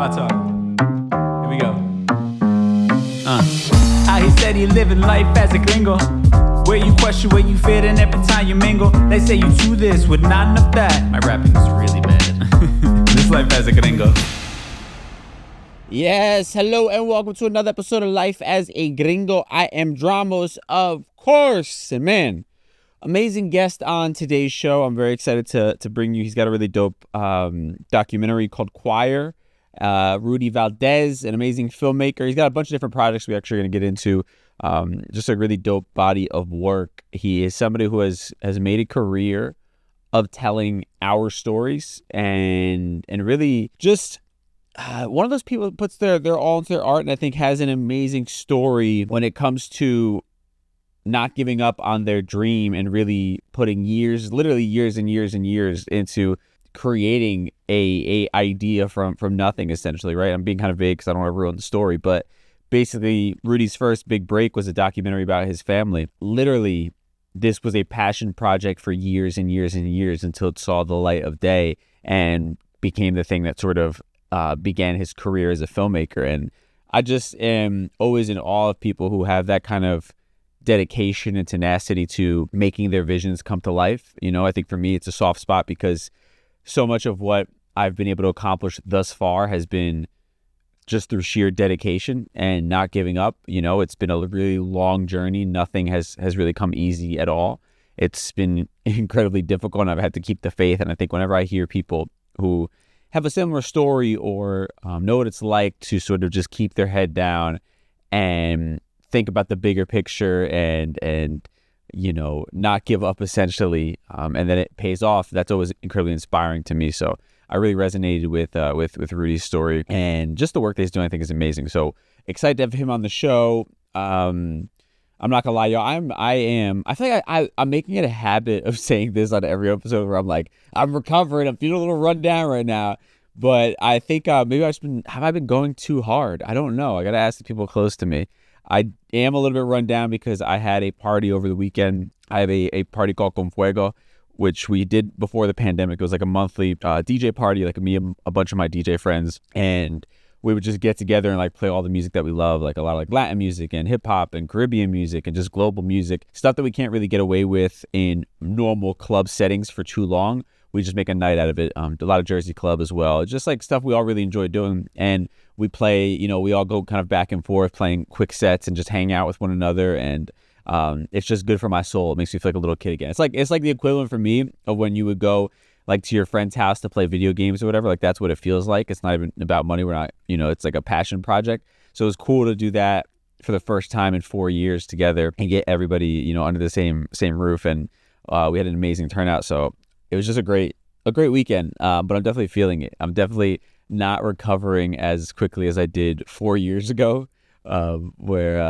my talk. Here we go. How he said he living life as a gringo, where you question where you fit in every time you mingle. They say you do this with not enough that. My rapping is really bad. This life as a gringo. Yes, hello and welcome to another episode of Life as a Gringo. I am Dramos, of course, and man, amazing guest on today's show. I'm very excited to bring you. He's got a really dope documentary called Choir. Rudy Valdez, an amazing filmmaker. He's got a bunch of different projects we're actually going to get into. Just a really dope body of work. He is somebody who has made a career of telling our stories and really just one of those people that puts their all into their art, and I think has an amazing story when it comes to not giving up on their dream and really putting literally years and years and years into creating a idea from nothing, essentially, right? I'm being kind of vague because I don't want to ruin the story, but basically Rudy's first big break was a documentary about his family. Literally, this was a passion project for years and years and years until it saw the light of day and became the thing that sort of began his career as a filmmaker. And I just am always in awe of people who have that kind of dedication and tenacity to making their visions come to life. You know, I think for me, it's a soft spot because so much of what I've been able to accomplish thus far has been just through sheer dedication and not giving up. You know, it's been a really long journey. Nothing has really come easy at all. It's been incredibly difficult, and I've had to keep the faith. And I think whenever I hear people who have a similar story or know what it's like to sort of just keep their head down and think about the bigger picture and you know, not give up, essentially, and then it pays off, that's always incredibly inspiring to me. So I really resonated with Rudy's story, and just the work that he's doing I think is amazing. So excited to have him on the show. I'm not gonna lie, y'all. I feel like I'm making it a habit of saying this on every episode where I'm like, I'm recovering, I'm feeling a little run down right now. But I think maybe have I been going too hard? I don't know. I gotta ask the people close to me. I am a little bit run down because I had a party over the weekend. I have a party called Con Fuego, which we did before the pandemic. It was like a monthly DJ party, like me and a bunch of my DJ friends, and we would just get together and like play all the music that we love, like a lot of like Latin music and hip hop and Caribbean music and just global music, stuff that we can't really get away with in normal club settings for too long. We just make a night out of it. A lot of Jersey club as well. Just like stuff we all really enjoy doing. And we play, you know, we all go kind of back and forth playing quick sets and just hang out with one another. And it's just good for my soul. It makes me feel like a little kid again. It's like the equivalent for me of when you would go like to your friend's house to play video games or whatever. Like that's what it feels like. It's not even about money. We're not, you know, it's like a passion project. So it was cool to do that for the first time in 4 years together and get everybody, you know, under the same roof. And we had an amazing turnout. So it was just a great weekend. But I'm definitely feeling it. I'm definitely not recovering as quickly as I did 4 years ago. Where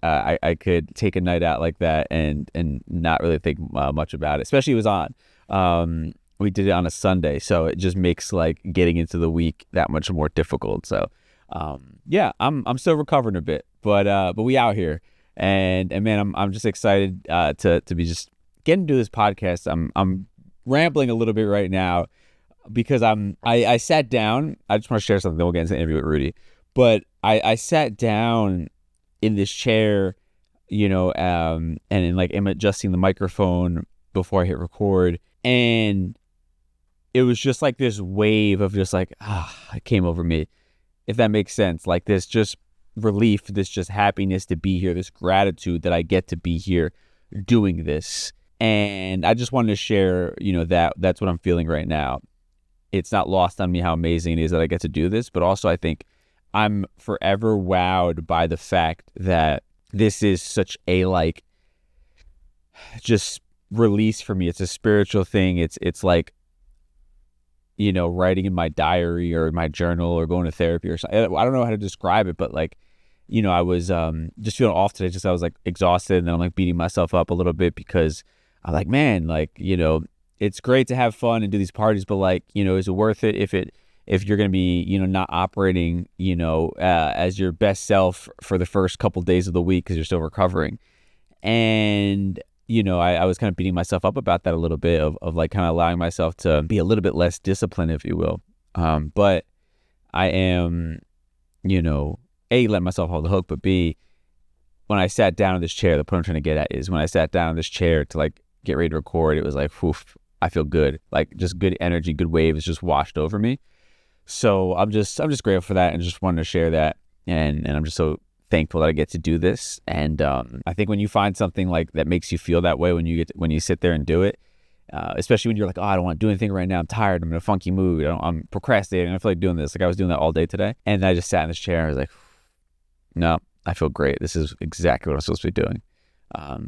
I could take a night out like that and not really think much about it. Especially it was on. We did it on a Sunday, so it just makes like getting into the week that much more difficult. So I'm still recovering a bit, but we out here, and man, I'm just excited to be just getting to do this podcast. I'm rambling a little bit right now because I sat down. I just want to share something. Then we'll get into the interview with Rudy. But I sat down in this chair, you know, and I'm adjusting the microphone before I hit record, and it was just like this wave of just like, it came over me, if that makes sense. Like this just relief, this just happiness to be here, this gratitude that I get to be here doing this. And I just wanted to share, you know, that's what I'm feeling right now. It's not lost on me how amazing it is that I get to do this, but also I think I'm forever wowed by the fact that this is such a like just release for me. It's a spiritual thing. It's like, you know, writing in my diary or my journal or going to therapy or something. I don't know how to describe it, but like, you know, I was just feeling off today. Just I was like exhausted, and then I'm like beating myself up a little bit because I'm like, man, like, you know, it's great to have fun and do these parties, but like, you know, is it worth it if you're going to be, you know, not operating, you know, as your best self for the first couple days of the week because you're still recovering? And you know, I was kind of beating myself up about that a little bit of like kind of allowing myself to be a little bit less disciplined, if you will. But I am, A, letting myself hold the hook, but B, when I sat down in this chair, the point I'm trying to get at is when I sat down in this chair to like get ready to record, it was like, woof, I feel good. Like just good energy, good waves just washed over me. So I'm just grateful for that and just wanted to share that. And I'm just so thankful that I get to do this. And I think when you find something like that makes you feel that way when you sit there and do it, especially when you're like, oh, I don't want to do anything right now. I'm tired. I'm in a funky mood. I'm procrastinating. I feel like doing this. Like I was doing that all day today. And I just sat in this chair and I was like, no, I feel great. This is exactly what I'm supposed to be doing.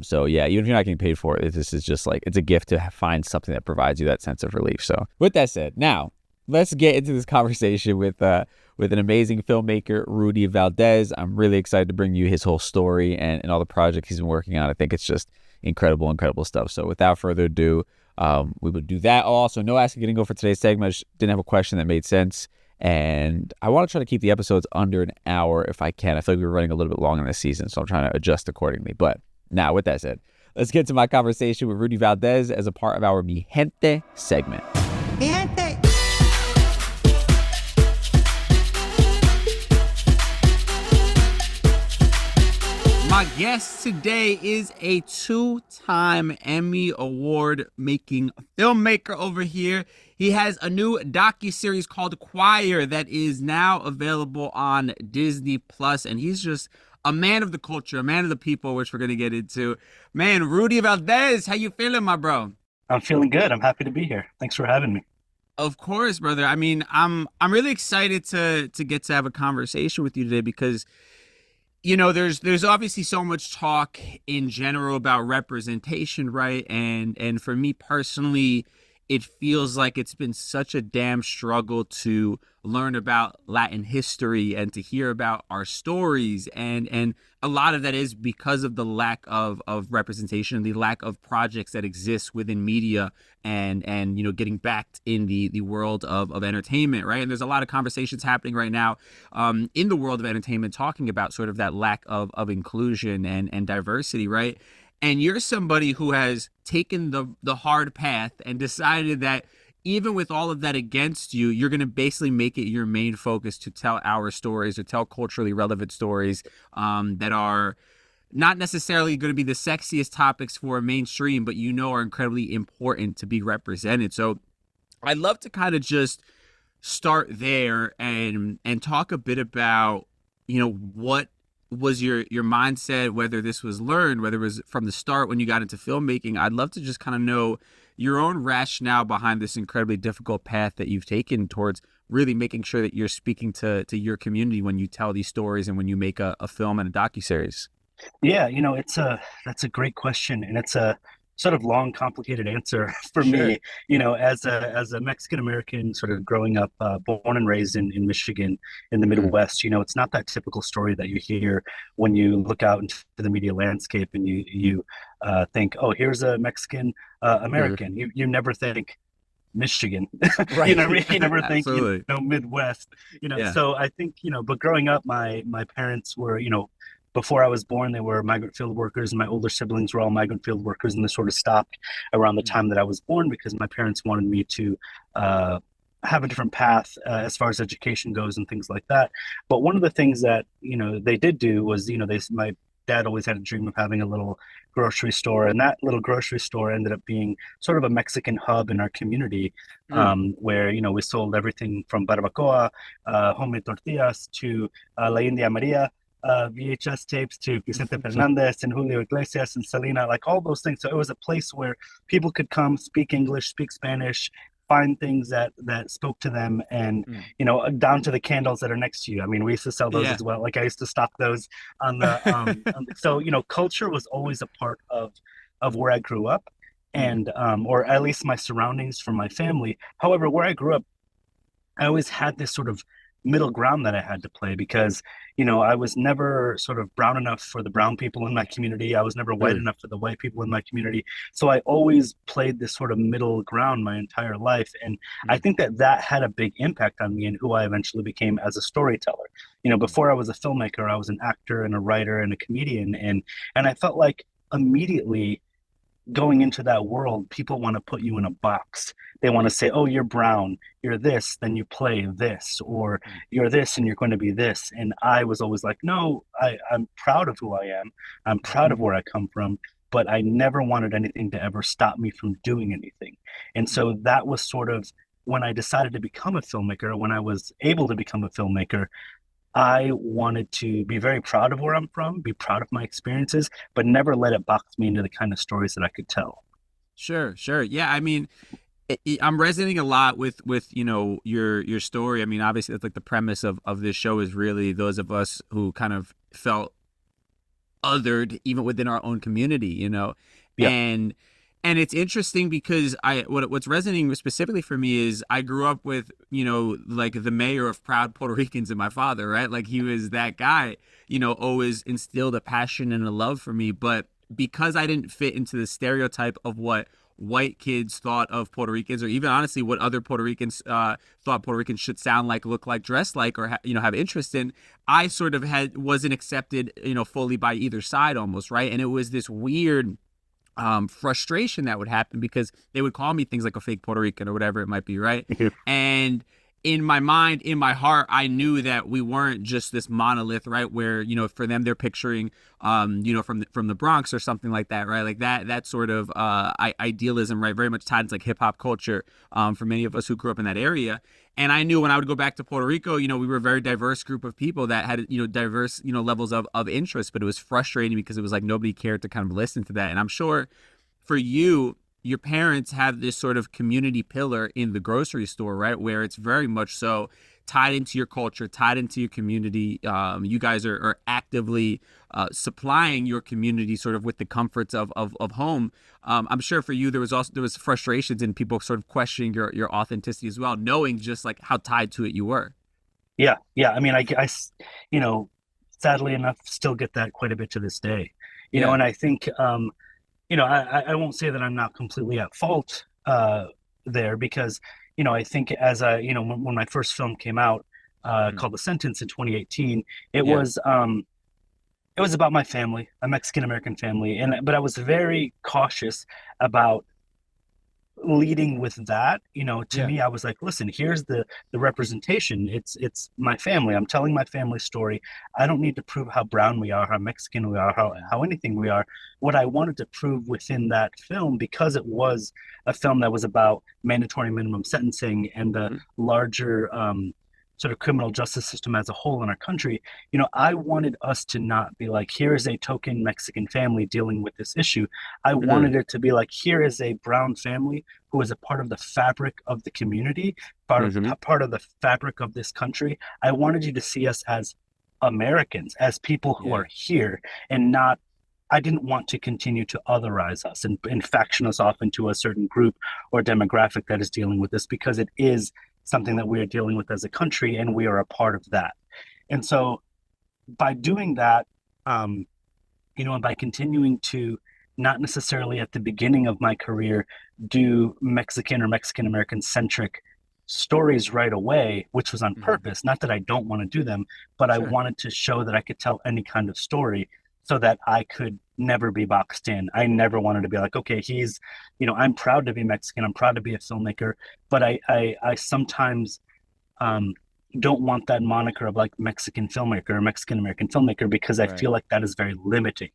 So yeah, even if you're not getting paid for it, this is just like, it's a gift to find something that provides you that sense of relief. So with that said, now let's get into this conversation with an amazing filmmaker, Rudy Valdez. I'm really excited to bring you his whole story and all the projects he's been working on. I think it's just incredible stuff. So without further ado, we would do that. Also, no As A Gringo for today's segment. I just didn't have a question that made sense. And I want to try to keep the episodes under an hour if I can. I feel like we're running a little bit long in this season, so I'm trying to adjust accordingly. But now, with that said, let's get to my conversation with Rudy Valdez as a part of our Mi Gente segment. Mi Gente! My guest today is a two-time Emmy Award-making filmmaker over here. He has a new docuseries called Choir that is now available on Disney+, and he's just a man of the culture, a man of the people, which we're going to get into. Man, Rudy Valdez, how you feeling, my bro? I'm feeling good. I'm happy to be here. Thanks for having me. Of course, brother. I mean, I'm really excited to get to have a conversation with you today because there's obviously so much talk in general about representation, right? And for me personally, it feels like it's been such a damn struggle to learn about Latin history and to hear about our stories. And a lot of that is because of the lack of representation, the lack of projects that exist within media and getting backed in the world of entertainment, right? And there's a lot of conversations happening right now in the world of entertainment talking about sort of that lack of inclusion and diversity, right? And you're somebody who has taken the hard path and decided that even with all of that against you, you're going to basically make it your main focus to tell our stories or tell culturally relevant stories that are not necessarily going to be the sexiest topics for mainstream, but are incredibly important to be represented. So I'd love to kind of just start there and talk a bit about, what was your mindset, whether this was learned, whether it was from the start when you got into filmmaking. I'd love to just kind of know your own rationale behind this incredibly difficult path that you've taken towards really making sure that you're speaking to your community when you tell these stories and when you make a film and a docuseries. Yeah, that's a great question, and it's a sort of long, complicated answer for me. As a Mexican American, sort of growing up, born and raised in Michigan, in the Midwest, it's not that typical story that you hear when you look out into the media landscape and you think, oh, here's a Mexican American. You never think Michigan. Right. you never think Midwest. Yeah. So I think but growing up, my parents were before I was born, they were migrant field workers, and my older siblings were all migrant field workers, and this sort of stopped around the time that I was born because my parents wanted me to have a different path as far as education goes and things like that. But one of the things that they did do was my dad always had a dream of having a little grocery store, and that little grocery store ended up being sort of a Mexican hub in our community, where we sold everything from barbacoa, homemade tortillas, to La India Maria, VHS tapes, to Vicente Fernandez and Julio Iglesias and Selena, like all those things. So it was a place where people could come, speak English, speak Spanish, find things that spoke to them, and down to the candles that are next to you. I mean, we used to sell those as well. Like I used to stock those on the so culture was always a part of where I grew up, and or at least my surroundings from my family. However, where I grew up, I always had this sort of middle ground that I had to play because I was never sort of brown enough for the brown people in my community. I was never white enough for the white people in my community. So I always played this sort of middle ground my entire life. And I think that had a big impact on me and who I eventually became as a storyteller. Before I was a filmmaker, I was an actor and a writer and a comedian. And I felt like immediately going into that world, people want to put you in a box. They want to say, oh, you're brown, you're this, then you play this, or you're this and you're going to be this. And I was always like, no, I'm proud of who I am. I'm proud of where I come from, but I never wanted anything to ever stop me from doing anything. And so that was sort of when I decided to become a filmmaker, when I was able to become a filmmaker, I wanted to be very proud of where I'm from, be proud of my experiences, but never let it box me into the kind of stories that I could tell. Sure, sure. Yeah, I mean, I'm resonating a lot with your story. I mean, obviously, it's like the premise of this show is really those of us who kind of felt othered even within our own community, Yeah. And it's interesting because what's resonating specifically for me is I grew up with, like the mayor of proud Puerto Ricans and my father, right? Like he was that guy, always instilled a passion and a love for me. But because I didn't fit into the stereotype of what white kids thought of Puerto Ricans, or even honestly what other Puerto Ricans thought Puerto Ricans should sound like, look like, dress like, or have interest in, I sort of wasn't accepted, fully by either side almost, right? And it was this weird frustration that would happen because they would call me things like a fake Puerto Rican or whatever it might be, right? And in my mind, in my heart, I knew that we weren't just this monolith, right? Where, for them, they're picturing, from the Bronx or something like that, right? Like that sort of idealism, right? Very much tied into like hip hop culture for many of us who grew up in that area. And I knew when I would go back to Puerto Rico, we were a very diverse group of people that had, diverse, levels of interest, but it was frustrating because it was like nobody cared to kind of listen to that. And I'm sure for you, your parents have this sort of community pillar in the grocery store, right? Where it's very much so tied into your culture, tied into your community. You guys are actively supplying your community sort of with the comforts of home. I'm sure for you, there was frustrations and people sort of questioning your authenticity as well, knowing just like how tied to it you were. Yeah. I mean, I sadly enough, still get that quite a bit to this day, and I think, I won't say that I'm not completely at fault there because, I think as when my first film came out called The Sentence in 2018, it was about my family, a Mexican American family, but I was very cautious about leading with that. To me, I was like, listen, here's the representation. It's my family. I'm telling my family story. I don't need to prove how brown we are, how Mexican we are, how anything we are. What I wanted to prove within that film, because it was a film that was about mandatory minimum sentencing and the larger sort of criminal justice system as a whole in our country, I wanted us to not be like, here is a token Mexican family dealing with this issue. I wanted it to be like, here is a brown family who is a part of the fabric of the community, part of the fabric of this country. I wanted you to see us as Americans, as people who are here, and not, I didn't want to continue to otherize us and faction us off into a certain group or demographic that is dealing with this, because it is something that we are dealing with as a country, and we are a part of that. And so by doing that, and by continuing to not necessarily at the beginning of my career do Mexican or Mexican American centric stories right away, which was on purpose, not that I don't want to do them, but I wanted to show that I could tell any kind of story so that I could never be boxed in. I never wanted to be like, okay, he's, I'm proud to be Mexican. I'm proud to be a filmmaker, but I sometimes don't want that moniker of like Mexican filmmaker or Mexican American filmmaker, because I feel like that is very limiting.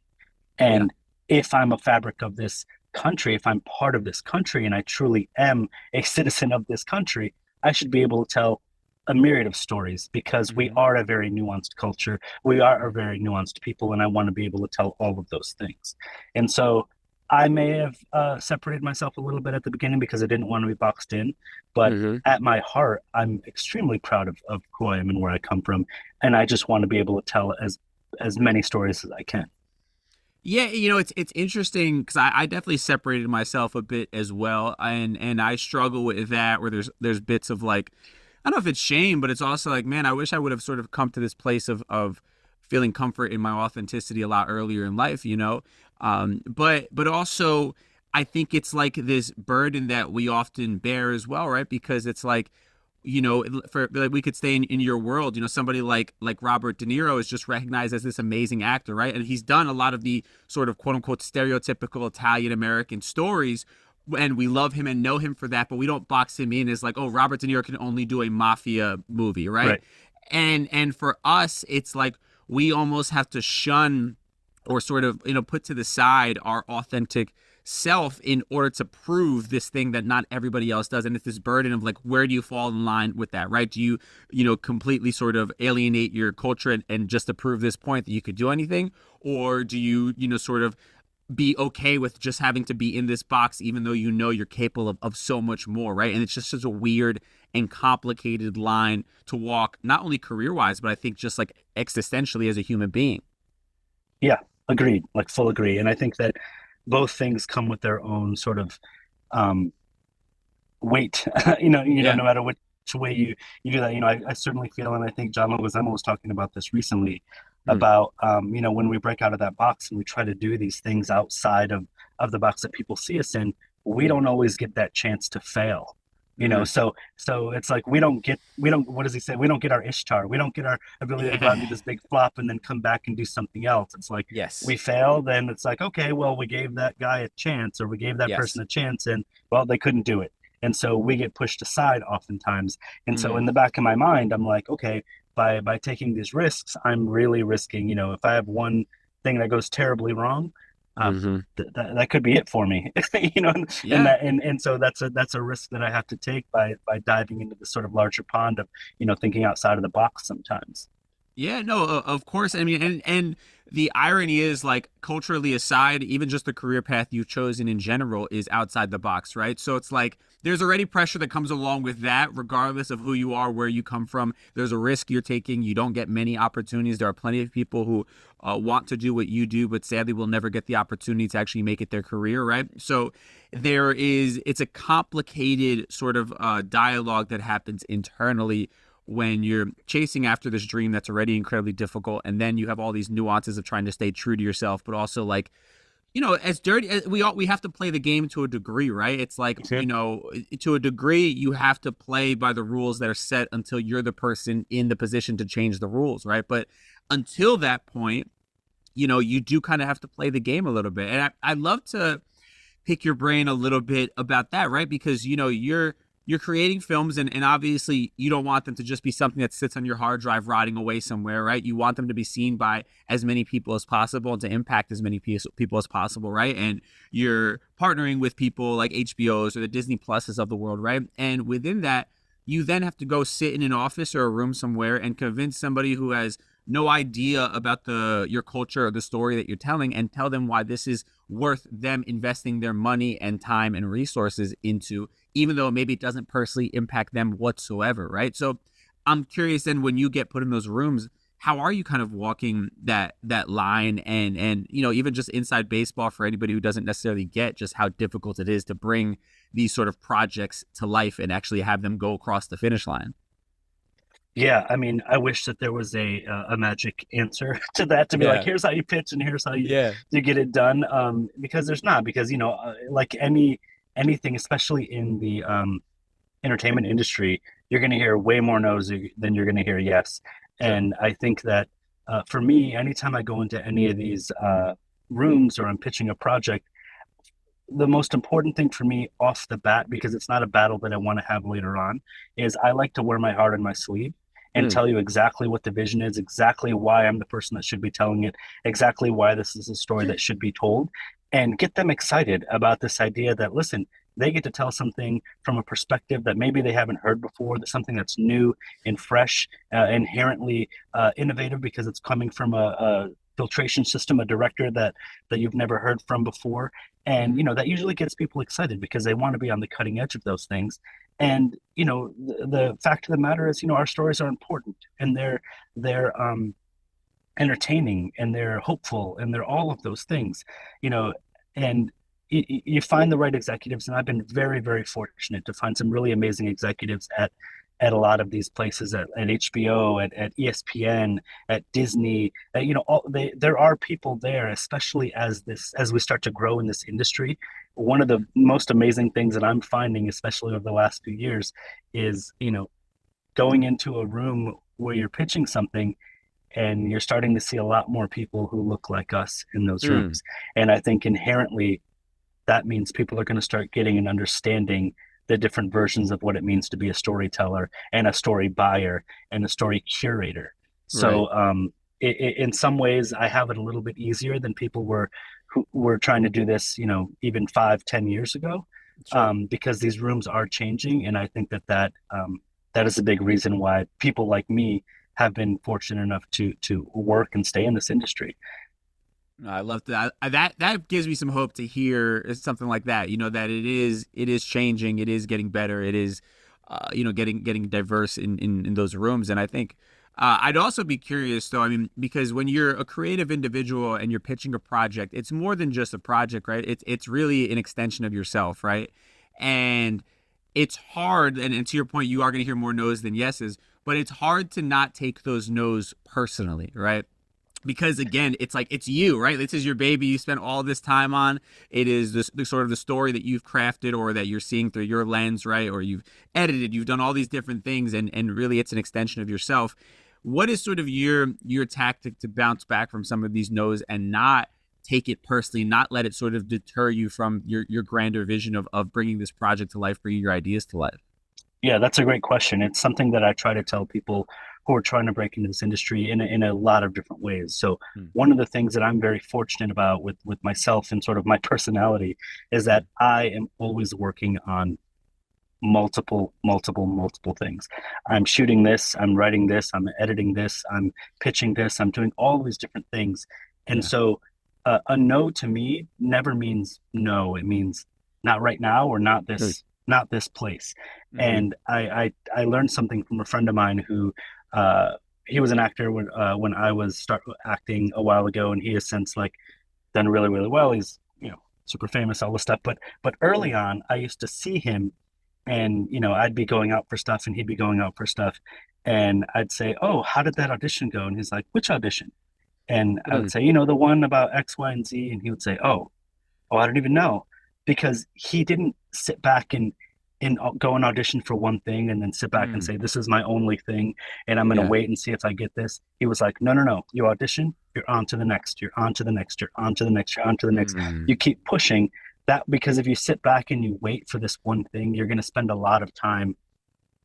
And if I'm a fabric of this country, if I'm part of this country and I truly am a citizen of this country, I should be able to tell a myriad of stories, because we are a very nuanced culture. We are a very nuanced people, and I want to be able to tell all of those things. And so I may have separated myself a little bit at the beginning because I didn't want to be boxed in, but at my heart, I'm extremely proud of who I am and where I come from. And I just want to be able to tell as many stories as I can. Yeah, it's interesting because I definitely separated myself a bit as well, and I struggle with that, where there's bits of like, I don't know if it's shame, but it's also like, man, I wish I would have sort of come to this place of feeling comfort in my authenticity a lot earlier in life, but also I think it's like this burden that we often bear as well, right? Because it's like for like, we could stay in your world, somebody like Robert De Niro is just recognized as this amazing actor, right? And he's done a lot of the sort of quote unquote stereotypical Italian American stories, and we love him and know him for that, but we don't box him in as like, oh, Robert De Niro can only do a mafia movie, right? And for us, it's like we almost have to shun or sort of put to the side our authentic self in order to prove this thing that not everybody else does. And it's this burden of like, where do you fall in line with that, right? Do you completely sort of alienate your culture and just to prove this point that you could do anything, or do you sort of be okay with just having to be in this box even though you're capable of so much more, right? And it's just such a weird and complicated line to walk, not only career-wise, but I think just like existentially as a human being. Yeah, agreed, like full agree. And I think that both things come with their own sort of weight, no matter which way you do that. I certainly feel, and I think Emma was talking about this recently, about when we break out of that box and we try to do these things outside of the box that people see us in, we don't always get that chance to fail. So it's like we don't what does he say? We don't get our Ishtar. We don't get our ability to go out and do this big flop and then come back and do something else. It's like, we fail, then it's like, okay, well, we gave that guy a chance, or we gave that person a chance, and well, they couldn't do it. And so we get pushed aside oftentimes. And so in the back of my mind, I'm like, okay, by taking these risks, I'm really risking, if I have one thing that goes terribly wrong, that could be it for me, and so that's a risk that I have to take by diving into the sort of larger pond of thinking outside of the box sometimes. Yeah, no, of course. I mean, and the irony is, like, culturally aside, even just the career path you've chosen in general is outside the box, right? So it's like there's already pressure that comes along with that, regardless of who you are, where you come from. There's a risk you're taking. You don't get many opportunities. There are plenty of people who want to do what you do, but sadly will never get the opportunity to actually make it their career, right? So it's a complicated sort of dialogue that happens internally when you're chasing after this dream that's already incredibly difficult, and then you have all these nuances of trying to stay true to yourself, but also like, as dirty as we have to play the game to a degree, right? It's like, to a degree, you have to play by the rules that are set until you're the person in the position to change the rules, right? But until that point, you do kind of have to play the game a little bit. And I'd love to pick your brain a little bit about that, right? Because, you're creating films, and obviously you don't want them to just be something that sits on your hard drive rotting away somewhere, right? You want them to be seen by as many people as possible and to impact as many people as possible, right? And you're partnering with people like HBOs or the Disney Pluses of the world, right? And within that, you then have to go sit in an office or a room somewhere and convince somebody who has no idea about your culture or the story that you're telling, and tell them why this is worth them investing their money and time and resources into, even though maybe it doesn't personally impact them whatsoever, right? So I'm curious then, when you get put in those rooms, how are you kind of walking that line and even just inside baseball, for anybody who doesn't necessarily get just how difficult it is to bring these sort of projects to life and actually have them go across the finish line? Yeah, I mean, I wish that there was a magic answer to that, to be like, here's how you pitch and here's how you get it done. Because there's not, because like anything, especially in the entertainment industry, you're going to hear way more no's than you're going to hear yes. And I think that for me, anytime I go into any of these rooms or I'm pitching a project, the most important thing for me off the bat, because it's not a battle that I want to have later on, is I like to wear my heart on my sleeve and tell you exactly what the vision is, exactly why I'm the person that should be telling it, exactly why this is a story that should be told, and get them excited about this idea that, listen, they get to tell something from a perspective that maybe they haven't heard before, that's something that's new and fresh, inherently innovative, because it's coming from a filtration system, a director that you've never heard from before. And that usually gets people excited because they want to be on the cutting edge of those things. And the fact of the matter is, our stories are important, and they're entertaining, and they're hopeful, and they're all of those things, and you find the right executives. And I've been very, very fortunate to find some really amazing executives at a lot of these places, at HBO, at ESPN, at Disney. There are people there, especially as we start to grow in this industry. One of the most amazing things that I'm finding, especially over the last few years, is going into a room where you're pitching something and you're starting to see a lot more people who look like us in those Mm, rooms. And I think inherently that means people are going to start getting and understanding the different versions of what it means to be a storyteller and a story buyer and a story curator. right. So in some ways, I have it a little bit easier than people who were trying to do this, even 5, 10 years ago, Sure. because these rooms are changing, and I think that is a big reason why people like me have been fortunate enough to work and stay in this industry. No, I love that. That gives me some hope to hear something like that. That it is changing. It is getting better. It is, getting diverse in those rooms. And I think I'd also be curious though. I mean, because when you're a creative individual and you're pitching a project, it's more than just a project, right? It's really an extension of yourself, right? And it's hard. And to your point, you are going to hear more no's than yeses, but it's hard to not take those no's personally, right? Because again, it's like it's you, right? This is your baby. You spent all this time on. It is the sort of the story that you've crafted or that you're seeing through your lens, right? Or you've edited. You've done all these different things, and really, it's an extension of yourself. What is sort of your tactic to bounce back from some of these no's and not take it personally, not let it sort of deter you from your grander vision of bringing this project to life, bringing your ideas to life? Yeah, that's a great question. It's something that I try to tell people who are trying to break into this industry in a lot of different ways. So Hmm. one of the things that I'm very fortunate about with myself and sort of my personality is that I am always working on multiple things. I'm shooting this, I'm writing this, I'm editing this, I'm pitching this, I'm doing all these different things. And Yeah. so a no to me never means no. It means not right now or Good. not this place. Hmm. And I learned something from a friend of mine who he was an actor when I was start acting a while ago, and he has since like done really well. He's super famous, all this stuff. But early on, I used to see him, and I'd be going out for stuff, and he'd be going out for stuff, and I'd say, "Oh, how did that audition go?" And he's like, "Which audition?" And I would Mm. say, "The one about X, Y, and Z." And he would say, "Oh, I don't even know," because he didn't sit back and go and audition for one thing and then sit back and Mm. say, "This is my only thing, and I'm going to Yeah. wait and see if I get this." He was like, "No, no, no. You audition, you're on to the next, you're on to the next, you're on to the next, you're on to the next." Mm. You keep pushing that, because if you sit back and you wait for this one thing, you're going to spend a lot of time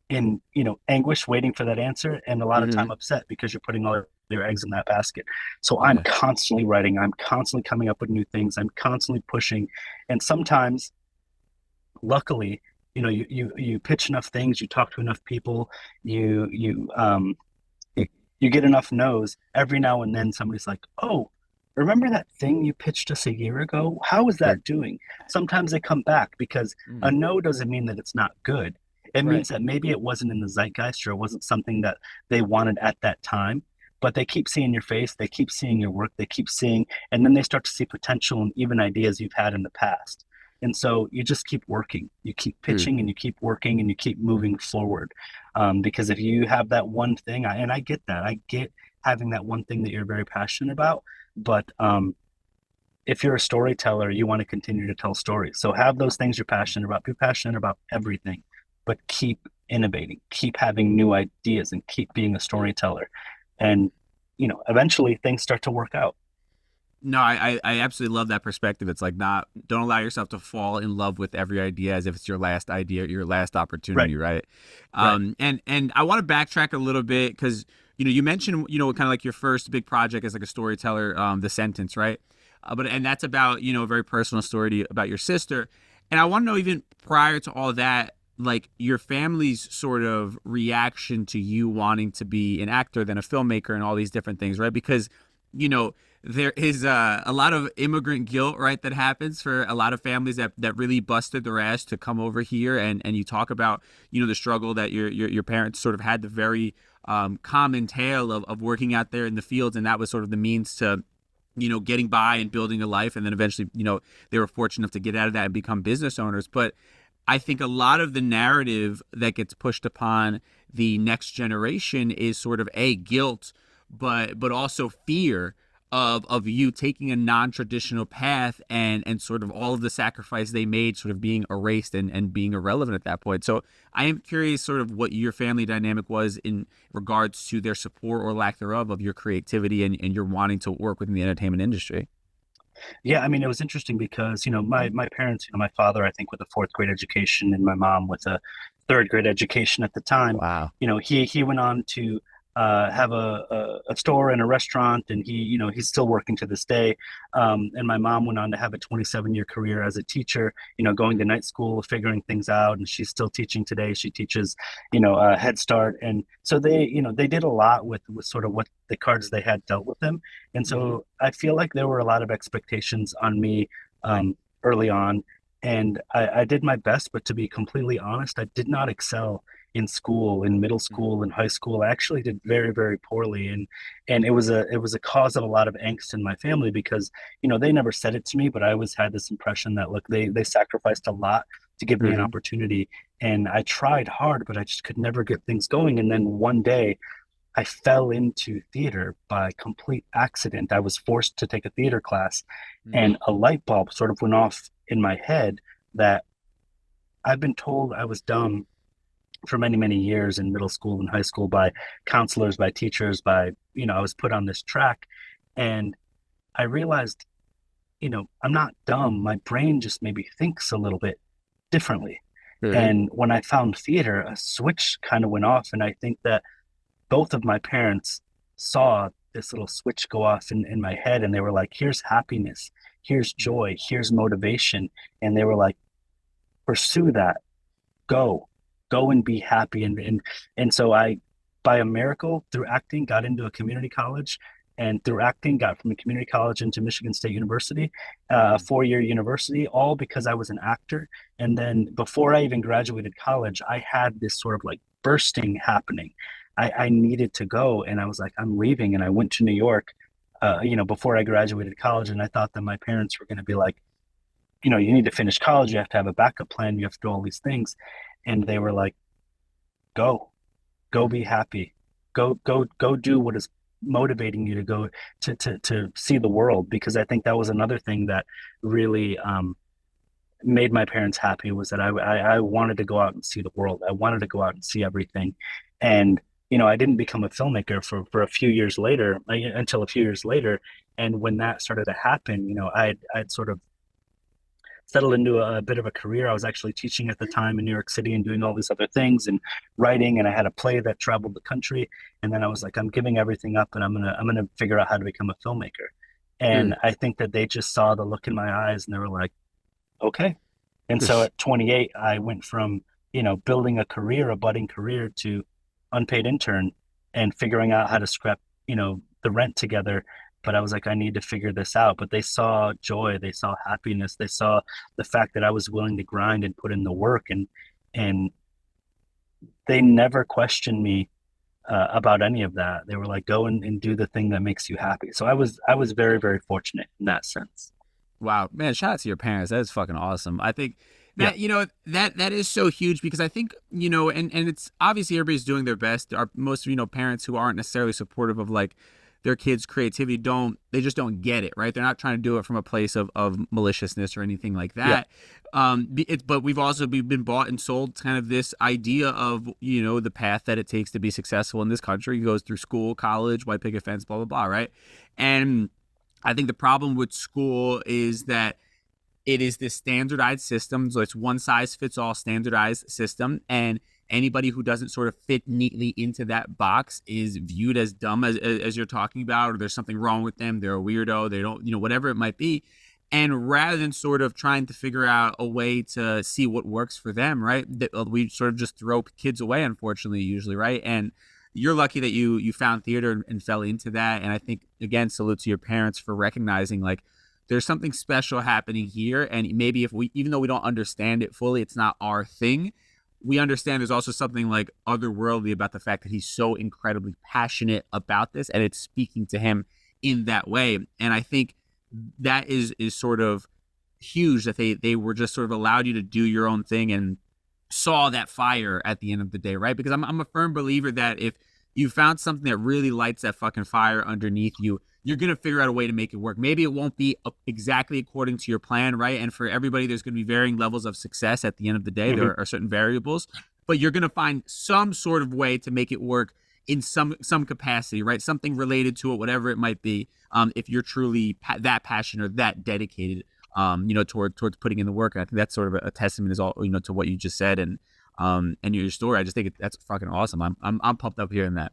in anguish waiting for that answer, and a lot of Hmm. time upset because you're putting all your eggs in that basket. So I'm Yeah. constantly writing, I'm constantly coming up with new things, I'm constantly pushing. And sometimes, luckily, you pitch enough things, you talk to enough people, you get enough no's. Every now and then somebody's like, "Oh, remember that thing you pitched us a year ago? How is Sure. that doing?" Sometimes they come back, because a Mm. no doesn't mean that it's not good. It Right. means that maybe it wasn't in the zeitgeist, or it wasn't something that they wanted at that time. But they keep seeing your face, they keep seeing your work, they keep seeing, and then they start to see potential and even ideas you've had in the past. And so you just keep working, you keep True. pitching, and you keep working, and you keep moving forward. Because if you have that one thing, and I get that, I get having that one thing that you're very passionate about, but if you're a storyteller, you want to continue to tell stories. So have those things you're passionate about. Be passionate about everything, but keep innovating, keep having new ideas, and keep being a storyteller. And eventually things start to work out. No, I absolutely love that perspective. It's like don't allow yourself to fall in love with every idea as if it's your last idea, your last Right, opportunity, right? right. And I want to backtrack a little bit because you mentioned kind of like your first big project as like a storyteller, The Sentence, right? And that's about a very personal story about your sister, and I want to know even prior to all that, like your family's sort of reaction to you wanting to be an actor, then a filmmaker, and all these different things, right? Because you know there is a lot of immigrant guilt, right, that happens for a lot of families that really busted their ass to come over here, and you talk about the struggle that your parents sort of had, the very common tale of working out there in the fields, and that was sort of the means to getting by and building a life, and then eventually they were fortunate enough to get out of that and become business owners. But I think a lot of the narrative that gets pushed upon the next generation is sort of a guilt, but also fear of you taking a non-traditional path and sort of all of the sacrifice they made sort of being erased and being irrelevant at that point. So I am curious sort of what your family dynamic was in regards to their support or lack thereof of your creativity and your wanting to work within the entertainment industry. Yeah, I mean, it was interesting because, my parents, my father, I think with a fourth grade education and my mom with a third grade education at the time, Wow. he went on to have a store and a restaurant, and he's still working to this day. And my mom went on to have a 27-year career as a teacher, going to night school, figuring things out, and she's still teaching today. She teaches, Head Start, and so they did a lot with sort of what the cards they had dealt with them, and so I feel like there were a lot of expectations on me early on, and I did my best, but to be completely honest, I did not excel in school, in middle school and high school. I actually did very, very poorly, and it was a cause of a lot of angst in my family because they never said it to me, but I always had this impression that, look, they sacrificed a lot to give me an opportunity, and I tried hard, but I just could never get things going. And then one day I fell into theater by complete accident. I was forced to take a theater class, and a light bulb sort of went off in my head that I've been told I was dumb for many, many years in middle school and high school by counselors, by teachers, I was put on this track, and I realized, I'm not dumb. My brain just maybe thinks a little bit differently. And when I found theater, a switch kind of went off. And I think that both of my parents saw this little switch go off in my head, and they were like, here's happiness, here's joy, here's motivation. And they were like, pursue that, go and be happy. And so I, by a miracle, through acting, got into a community college, and through acting got from a community college into Michigan State University, a 4-year university, all because I was an actor. And then before I even graduated college, I had this sort of like bursting happening. I needed to go, and I was like, I'm leaving. And I went to New York, before I graduated college. And I thought that my parents were going to be like, you need to finish college, you have to have a backup plan, you have to do all these things. And they were like, go be happy, go do what is motivating you to go to see the world. Because I think that was another thing that really made my parents happy, was that I wanted to go out and see the world. I wanted to go out and see everything. And I didn't become a filmmaker for a few years later, until a few years later. And when that started to happen, I'd sort of settled into a bit of a career. I was actually teaching at the time in New York City and doing all these other things and writing, and I had a play that traveled the country. And then I was like, I'm giving everything up, and I'm gonna figure out how to become a filmmaker. And I think that they just saw the look in my eyes, and they were like, okay. And so at 28, I went from building a budding career, to unpaid intern and figuring out how to scrap the rent together. But I was like, I need to figure this out. But they saw joy, they saw happiness, they saw the fact that I was willing to grind and put in the work, and they never questioned me about any of that. They were like, go and do the thing that makes you happy. So I was very, very fortunate in that sense. Wow, man, shout out to your parents. That is fucking awesome. I think that, that is so huge, because I think, and it's obviously everybody's doing their best. Most, parents who aren't necessarily supportive of like their kids' creativity they just don't get it, right? They're not trying to do it from a place of maliciousness or anything like that. But we've been bought and sold kind of this idea of, the path that it takes to be successful in this country. It goes through school, college, white picket fence, blah, blah, blah, right? And I think the problem with school is that it is this standardized system. So it's one size fits all standardized system. And anybody who doesn't sort of fit neatly into that box is viewed as dumb, as you're talking about, or there's something wrong with them. They're a weirdo. They don't, whatever it might be. And rather than sort of trying to figure out a way to see what works for them, right, we sort of just throw kids away, unfortunately, usually, right? And you're lucky that you found theater and fell into that. And I think, again, salute to your parents for recognizing, like, there's something special happening here. And maybe even though we don't understand it fully, it's not our thing, we understand there's also something like otherworldly about the fact that he's so incredibly passionate about this, and it's speaking to him in that way. And I think that is sort of huge, that they were just sort of allowed you to do your own thing and saw that fire at the end of the day, right? Because I'm a firm believer that if you found something that really lights that fucking fire underneath you, you're going to figure out a way to make it work. Maybe it won't be exactly according to your plan, right? And for everybody, there's going to be varying levels of success at the end of the day. There are certain variables, but you're going to find some sort of way to make it work in some capacity, right? Something related to it, whatever it might be. If you're truly that passionate or that dedicated, towards putting in the work. And I think that's sort of a testament is all, to what you just said and your story. I just think that's fucking awesome. I'm pumped up hearing that.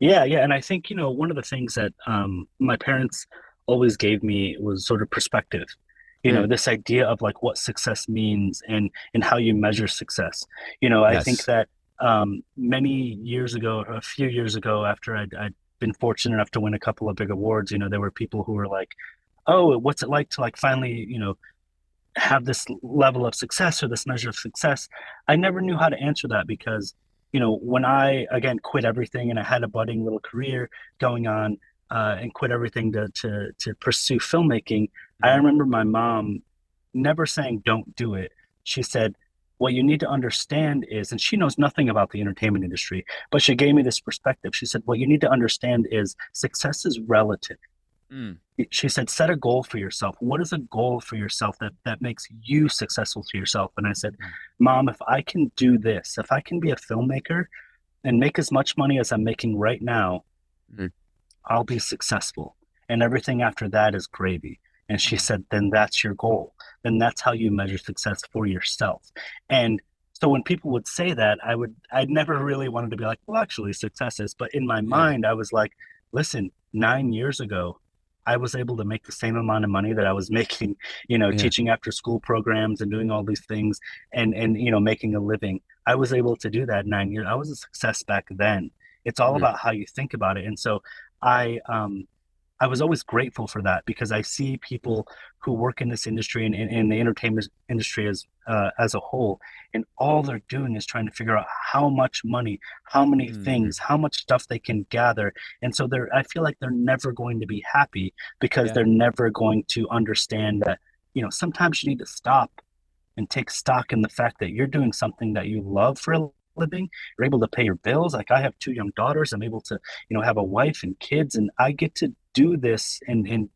Yeah, yeah. And I think, one of the things that my parents always gave me was sort of perspective. This idea of like what success means and how you measure success. I think that many years ago, a few years ago, after I'd been fortunate enough to win a couple of big awards, there were people who were like, oh, what's it like to like finally, have this level of success or this measure of success? I never knew how to answer that because, when I, again, quit everything and I had a budding little career going on and quit everything to pursue filmmaking, I remember my mom never saying, don't do it. She said, what you need to understand is, and she knows nothing about the entertainment industry, but she gave me this perspective. She said, what you need to understand is success is relative. She said, set a goal for yourself. What is a goal for yourself that makes you successful to yourself? And I said, Mom, if I can do this, if I can be a filmmaker and make as much money as I'm making right now, I'll be successful. And everything after that is gravy. And she said, then that's your goal. Then that's how you measure success for yourself. And so when people would say that, I'd never really wanted to be like, well, actually success is, but in my mind, I was like, listen, 9 years ago, I was able to make the same amount of money that I was making, teaching after school programs and doing all these things and making a living. I was able to do that 9 years. I was a success back then. It's all about how you think about it. And so I was always grateful for that because I see people who work in this industry and in the entertainment industry as a whole, and all they're doing is trying to figure out how much money, how many things, how much stuff they can gather. And so I feel like they're never going to be happy because they're never going to understand that, sometimes you need to stop and take stock in the fact that you're doing something that you love for a living. You're able to pay your bills. Like I have 2 young daughters. I'm able to, have a wife and kids, and I get to do this and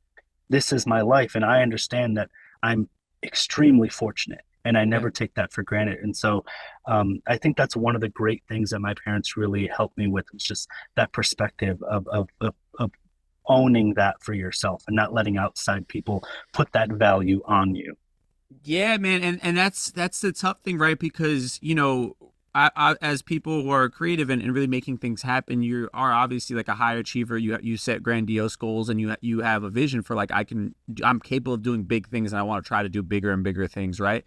this is my life. And I understand that I'm extremely fortunate and I never take that for granted. And so I think that's one of the great things that my parents really helped me with, is just that perspective of owning that for yourself and not letting outside people put that value on you. Yeah, man. And that's the tough thing, right? Because, I, as people who are creative and really making things happen, you are obviously like a high achiever. You set grandiose goals and you have a vision for like, I'm capable of doing big things and I want to try to do bigger and bigger things, right?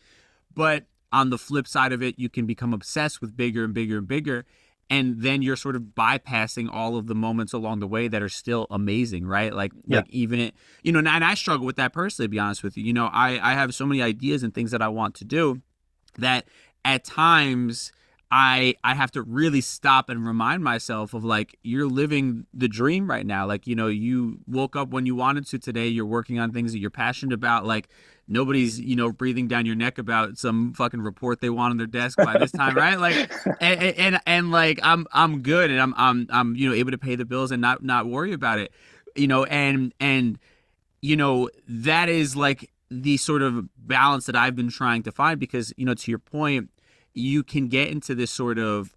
But on the flip side of it, you can become obsessed with bigger and bigger and bigger. And then you're sort of bypassing all of the moments along the way that are still amazing, right? Like even it, and I struggle with that personally, to be honest with you. I have so many ideas and things that I want to do that at times I have to really stop and remind myself of like, you're living the dream right now. Like, you woke up when you wanted to today, you're working on things that you're passionate about. Like nobody's, breathing down your neck about some fucking report they want on their desk by this time. Right. Like, and like, I'm good. And I'm, able to pay the bills and not worry about it, and that is like the sort of balance that I've been trying to find because, to your point, you can get into this sort of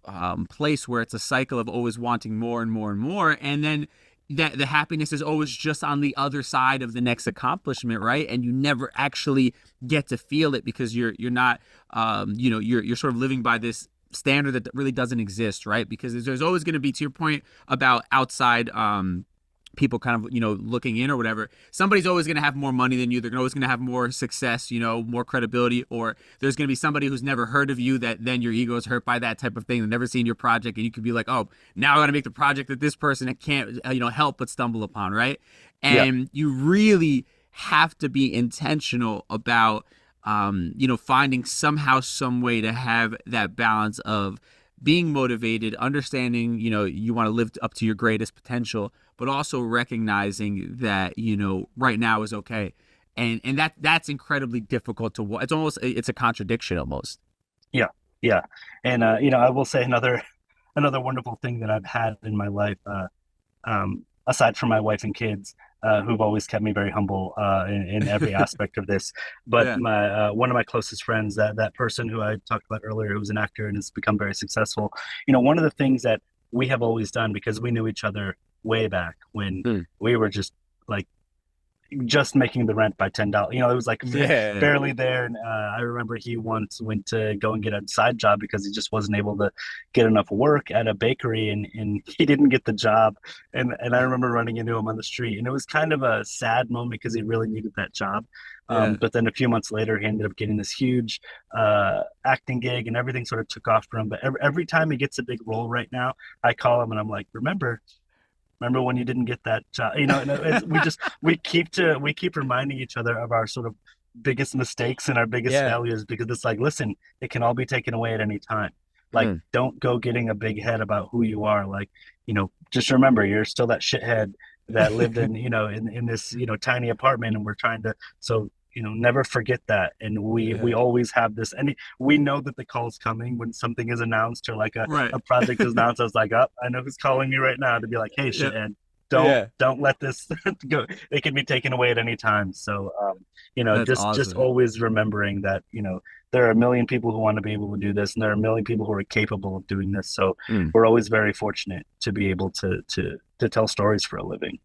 place where it's a cycle of always wanting more and more and more. And then that the happiness is always just on the other side of the next accomplishment, right? And you never actually get to feel it because you're not, you're sort of living by this standard that really doesn't exist, right? Because there's always going to be, to your point about outside people kind of, looking in or whatever, somebody's always going to have more money than you. They're always going to have more success, more credibility, or there's going to be somebody who's never heard of you that then your ego is hurt by that type of thing. They've never seen your project and you could be like, oh, now I got to make the project that this person can't, help but stumble upon. Right. And you really have to be intentional about, finding somehow, some way to have that balance of being motivated, understanding, you want to live up to your greatest potential, but also recognizing that, right now is okay. And that's incredibly difficult to, it's a contradiction almost. Yeah. Yeah. And, I will say another wonderful thing that I've had in my life, aside from my wife and kids, who've always kept me very humble in every aspect of this. But Yeah. my one of my closest friends, that person who I talked about earlier, who's an actor and has become very successful, one of the things that we have always done, because we knew each other way back when Mm. we were just like just making the rent by $10. It was like Yeah. barely there. And I remember he once went to go and get a side job because he just wasn't able to get enough work at a bakery, and he didn't get the job. And I remember running into him on the street, and it was kind of a sad moment because he really needed that job. Yeah. But then a few months later, he ended up getting this huge acting gig, and everything sort of took off for him. But every time he gets a big role right now, I call him and I'm like, remember when you didn't get that job? We keep reminding each other of our sort of biggest mistakes and our biggest failures, because it's like, listen, it can all be taken away at any time. Like, don't go getting a big head about who you are. Like, just remember, you're still that shithead that lived in this tiny apartment, and we're trying to never forget that. And we always have this, and we know that the call's coming when something is announced, or like a project is announced. I was like, I know who's calling me right now, to be like, hey, shithead, don't let this go. It can be taken away at any time. So That's just awesome. always remembering that there are a million people who want to be able to do this, and there are a million people who are capable of doing this. So we're always very fortunate to be able to tell stories for a living.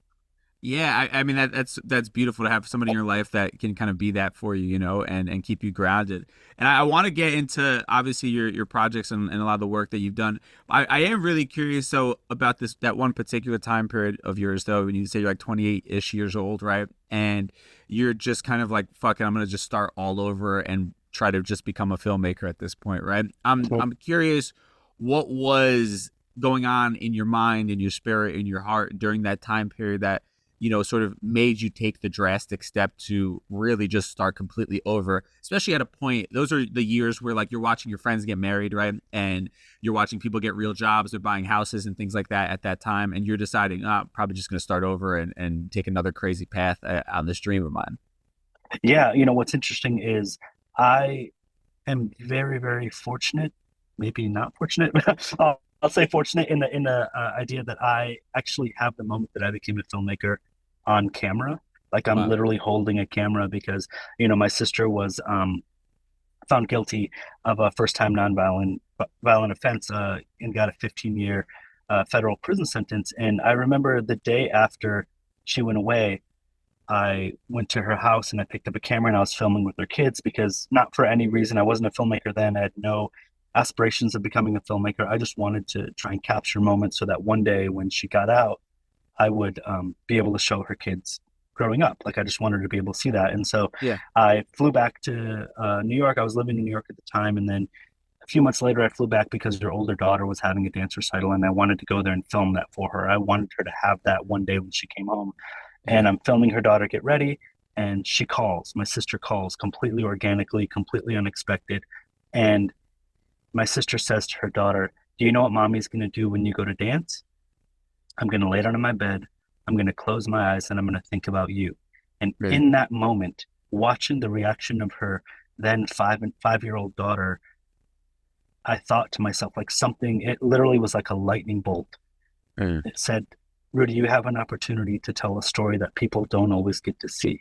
Yeah, I mean that's beautiful to have somebody in your life that can kind of be that for you, and keep you grounded. And I want to get into obviously your projects and a lot of the work that you've done. I am really curious about that one particular time period of yours, though, when you say you're like 28-ish years old, right? And you're just kind of like, fuck it, I'm gonna just start all over and try to just become a filmmaker at this point, right? I'm curious, what was going on in your mind, in your spirit, in your heart during that time period that sort of made you take the drastic step to really just start completely over, especially at a point, those are the years where like you're watching your friends get married, right? And you're watching people get real jobs, they're buying houses and things like that at that time. And you're deciding, probably just going to start over and take another crazy path on this dream of mine. Yeah. What's interesting is I am very, very fortunate, maybe not fortunate, but I'll say fortunate in the idea that I actually have the moment that I became a filmmaker on camera. Like, I'm literally holding a camera, because my sister was found guilty of a first-time violent offense and got a 15-year federal prison sentence. And I remember the day after she went away, I went to her house and I picked up a camera and I was filming with her kids, because not for any reason. I wasn't a filmmaker then. I had no aspirations of becoming a filmmaker. I just wanted to try and capture moments so that one day when she got out, I would be able to show her kids growing up. Like, I just wanted to be able to see that. And so I flew back to New York. I was living in New York at the time. And then a few months later, I flew back because her older daughter was having a dance recital, and I wanted to go there and film that for her. I wanted her to have that one day when she came home. And I'm filming her daughter get ready, and she calls. My sister calls completely organically, completely unexpected. And my sister says to her daughter, do you know what mommy's going to do when you go to dance? I'm going to lay down in my bed. I'm going to close my eyes, and I'm going to think about you. And in that moment, watching the reaction of her then 5-year-old daughter, I thought to myself, like, it literally was like a lightning bolt. It said, Rudy, you have an opportunity to tell a story that people don't always get to see.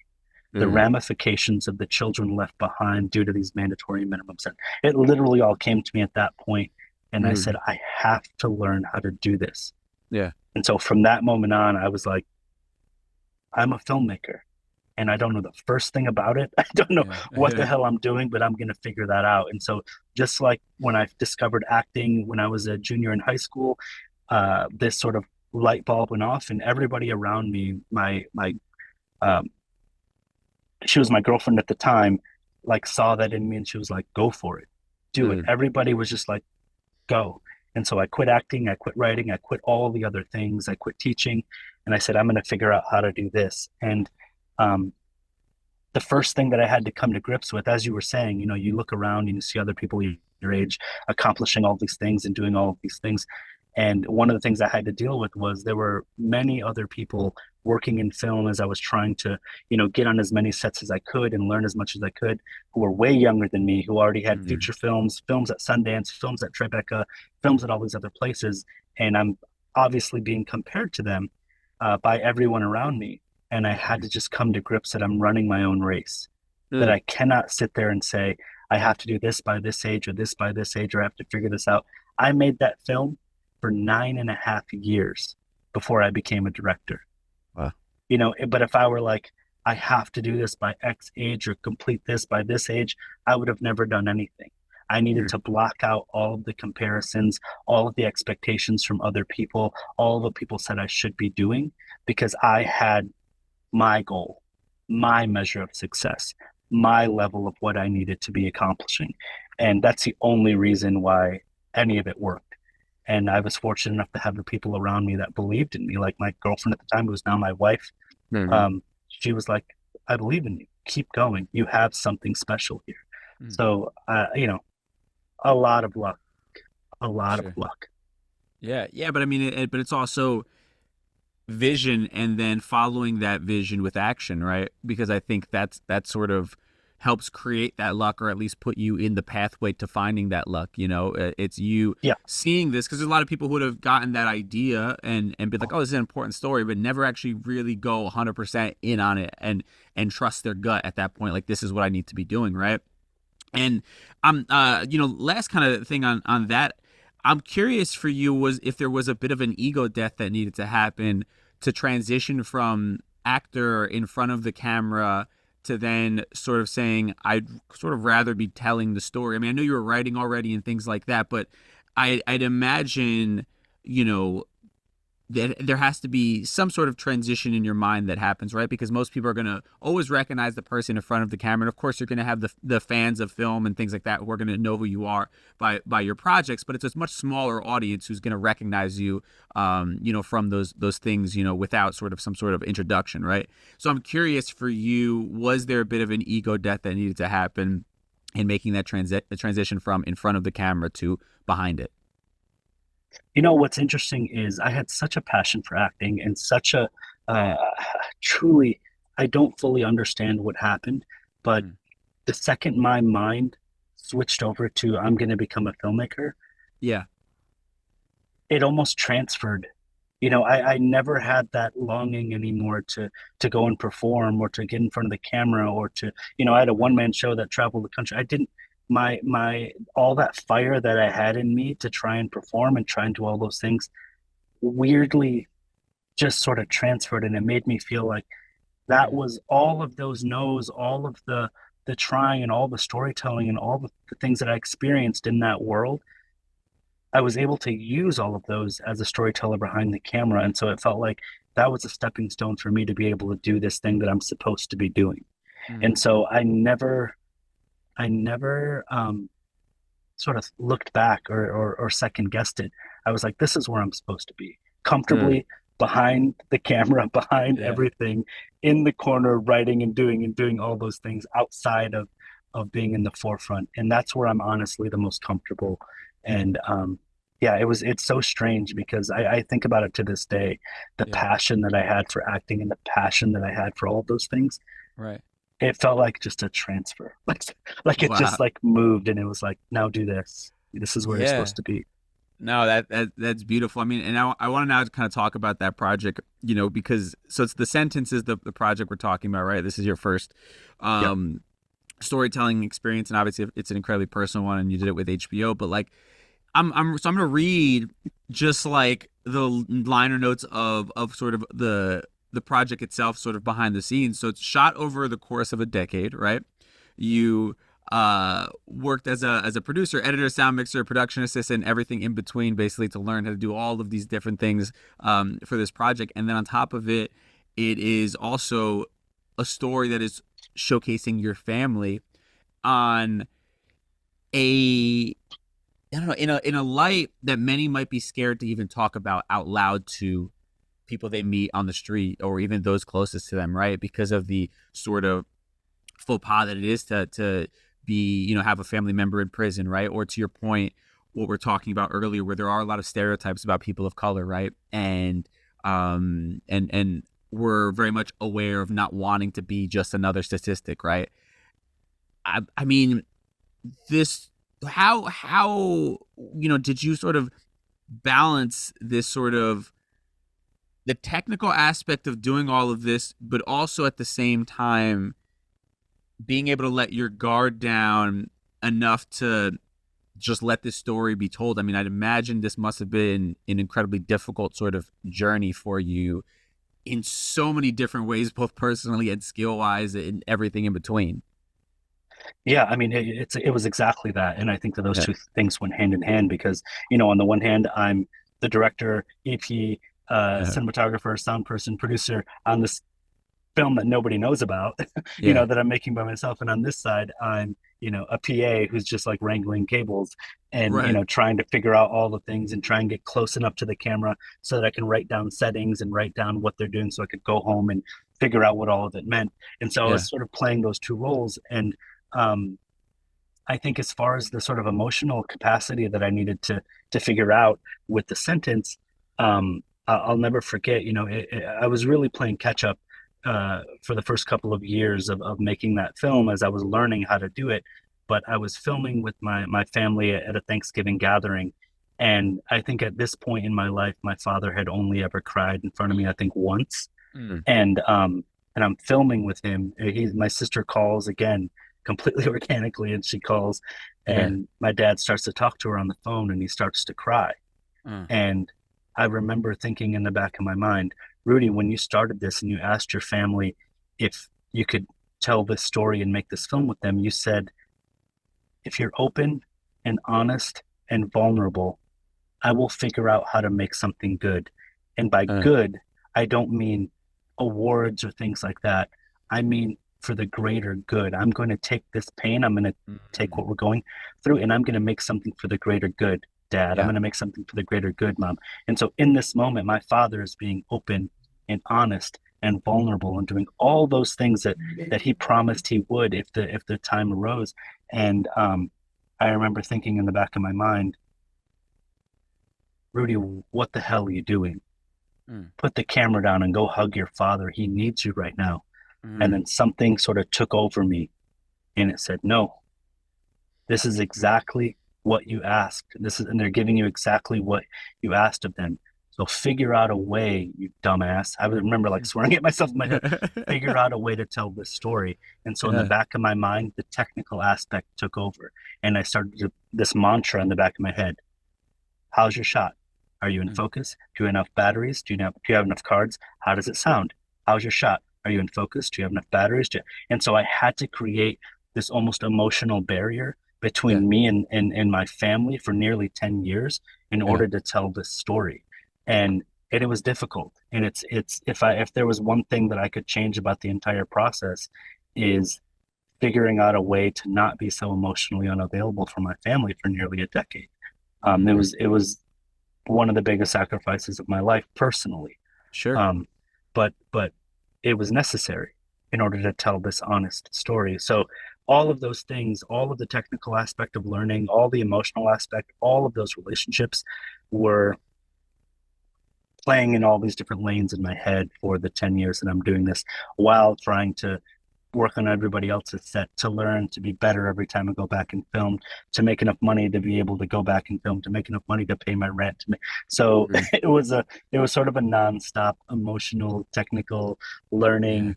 The ramifications of the children left behind due to these mandatory minimums. And it literally all came to me at that point. And I said, I have to learn how to do this. Yeah. And so from that moment on, I was like, I'm a filmmaker, and I don't know the first thing about it. I don't know what the hell I'm doing, but I'm going to figure that out. And so just like when I discovered acting when I was a junior in high school, this sort of light bulb went off, and everybody around me, she was my girlfriend at the time, like, saw that in me, and she was like, go for it, do it. Everybody was just like, go. And so I quit acting, I quit writing, I quit all the other things, I quit teaching, and I said, I'm going to figure out how to do this. And the first thing that I had to come to grips with, as you were saying, you look around and you see other people your age accomplishing all these things and doing all of these things. And one of the things I had to deal with was there were many other people working in film as I was trying to, get on as many sets as I could and learn as much as I could, who were way younger than me, who already had feature films at Sundance, films at Tribeca, films at all these other places. And I'm obviously being compared to them by everyone around me. And I had to just come to grips that I'm running my own race, that I cannot sit there and say, I have to do this by this age or this by this age, or I have to figure this out. I made that film for 9.5 years before I became a director. Wow. But if I were like, I have to do this by X age or complete this by this age, I would have never done anything. I needed to block out all of the comparisons, all of the expectations from other people, all of what people said I should be doing, because I had my goal, my measure of success, my level of what I needed to be accomplishing. And that's the only reason why any of it worked. And I was fortunate enough to have the people around me that believed in me, like my girlfriend at the time, who was now my wife. She was like, I believe in you. Keep going. You have something special here. So, a lot of luck. A lot of luck. Yeah. But I mean, but it's also vision, and then following that vision with action, right? Because I think that sort of helps create that luck, or at least put you in the pathway to finding that luck. It's you seeing this, because there's a lot of people who would have gotten that idea and be like, oh, this is an important story, but never actually really go 100% in on it and trust their gut at that point. Like, this is what I need to be doing, right? And last kind of thing on that, I'm curious for you was if there was a bit of an ego death that needed to happen to transition from actor in front of the camera to then sort of saying, I'd sort of rather be telling the story. I mean, I know you were writing already and things like that, but I'd imagine, that there has to be some sort of transition in your mind that happens, right? Because most people are going to always recognize the person in front of the camera. And of course, you're going to have the fans of film and things like that who are going to know who you are by your projects, but it's a much smaller audience who's going to recognize you, from those things, without sort of some sort of introduction, right? So I'm curious for you, was there a bit of an ego death that needed to happen in making that transition from in front of the camera to behind it? What's interesting is I had such a passion for acting and such a truly, I don't fully understand what happened, but the second my mind switched over to I'm going to become a filmmaker, it almost transferred. I never had that longing anymore to go and perform or to get in front of the camera or to, I had a one-man show that traveled the country. I didn't, my all that fire that I had in me to try and perform and try and do all those things weirdly just sort of transferred, and it made me feel like that was all of those no's, all of the trying and all the storytelling and all the things that I experienced in that world. I was able to use all of those as a storyteller behind the camera, and so it felt like that was a stepping stone for me to be able to do this thing that I'm supposed to be doing. And so I never sort of looked back or second guessed it. I was like, this is where I'm supposed to be, comfortably behind the camera, behind everything, in the corner, writing and doing all those things outside of being in the forefront. And that's where I'm honestly the most comfortable. And it's so strange because I think about it to this day, the passion that I had for acting and the passion that I had for all of those things. Right. It felt like just a transfer, like it just like moved, and it was like, now do this. This is where you're supposed to be. No, that's beautiful. I mean, and I want to now kind of talk about that project, because so it's The Sentence is the project we're talking about, right? This is your first storytelling experience, and obviously it's an incredibly personal one, and you did it with HBO. But like, I'm going to read just like the liner notes of sort of the project itself, sort of behind the scenes. So it's shot over the course of a decade, right? You worked as a producer, editor, sound mixer, production assistant, everything in between, basically, to learn how to do all of these different things for this project. And then on top of it, it is also a story that is showcasing your family on a, I don't know, in a light that many might be scared to even talk about out loud to people they meet on the street or even those closest to them, right? Because of the sort of faux pas that it is to be, have a family member in prison, right? Or to your point, what we're talking about earlier, where there are a lot of stereotypes about people of color, right? And we're very much aware of not wanting to be just another statistic, right? I mean, this, how did you sort of balance this sort of the technical aspect of doing all of this, but also at the same time being able to let your guard down enough to just let this story be told. I mean, I'd imagine this must have been an incredibly difficult sort of journey for you in so many different ways, both personally and skill wise and everything in between. Yeah, I mean, it was exactly that, and I think that those Yeah. two things went hand in hand because, on the one hand, I'm the director, EP, Yeah. cinematographer, sound person, producer on this film that nobody knows about, Yeah. that I'm making by myself, and on this side, I'm, a PA who's just like wrangling cables and, Right. trying to figure out all the things and try and get close enough to the camera so that I can write down settings and write down what they're doing so I could go home and figure out what all of it meant. And so I Yeah. was sort of playing those two roles. And um, I think as far as the sort of emotional capacity that I needed to figure out with the sentence, I'll never forget. I was really playing catch up for the first couple of years of making that film as I was learning how to do it. But I was filming with my family at a Thanksgiving gathering, and I think at this point in my life, my father had only ever cried in front of me, I think once, Mm. and I'm filming with him. My sister calls again completely organically, and she calls, Yeah. and my dad starts to talk to her on the phone, and he starts to cry. Mm. And I remember thinking in the back of my mind, Rudy, when you started this and you asked your family if you could tell this story and make this film with them, you said, if you're open and honest and vulnerable, I will figure out how to make something good. And by Uh, good, I don't mean awards or things like that. I mean for the greater good. I'm going to take this pain, I'm going to take mm. what we're going through, and I'm going to make something for the greater good, Dad. I'm Yeah. going to make something for the greater good, Mom. And so in this moment, my father is being open and honest and vulnerable and doing all those things that he promised he would if the time arose. And I remember thinking in the back of my mind, Rudy, what the hell are you doing? Mm. Put the camera down and go hug your father. He needs you right now. And Mm. then something sort of took over me and it said, no, this is exactly what you asked. And they're giving you exactly what you asked of them. So figure out a way, you dumbass. I remember like swearing at myself in my head, figure out a way to tell this story. And so in the Yeah. back of my mind, the technical aspect took over. And I started this mantra in the back of my head. How's your shot? Are you in Mm. focus? Do you have enough batteries? Do you have enough cards? How does it sound? How's your shot? Are you in focus? Do you have enough batteries? And so I had to create this almost emotional barrier Yeah. between me and my family for nearly 10 years in Yeah. order to tell this story. And it was difficult. And it's if there was one thing that I could change about the entire process is figuring out a way to not be so emotionally unavailable for my family for nearly a decade. It Mm. was one of the biggest sacrifices of my life personally. Sure. Um, but it was necessary in order to tell this honest story. So all of those things, all of the technical aspect of learning, all the emotional aspect, all of those relationships were playing in all these different lanes in my head for the 10 years that I'm doing this while trying to work on everybody else's set, to learn to be better every time I go back and film, to make enough money to be able to go back and film, to make enough money to pay my rent. So Mm. it was sort of a nonstop emotional, technical learning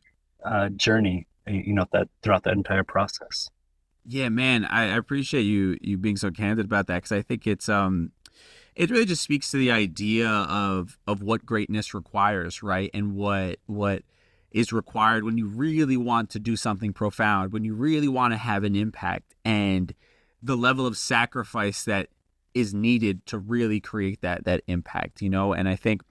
journey, that throughout that entire process. Yeah, man, I appreciate you being so candid about that because I think it really just speaks to the idea of what greatness requires, right? And what is required when you really want to do something profound, when you really want to have an impact, and the level of sacrifice that is needed to really create that impact, And I think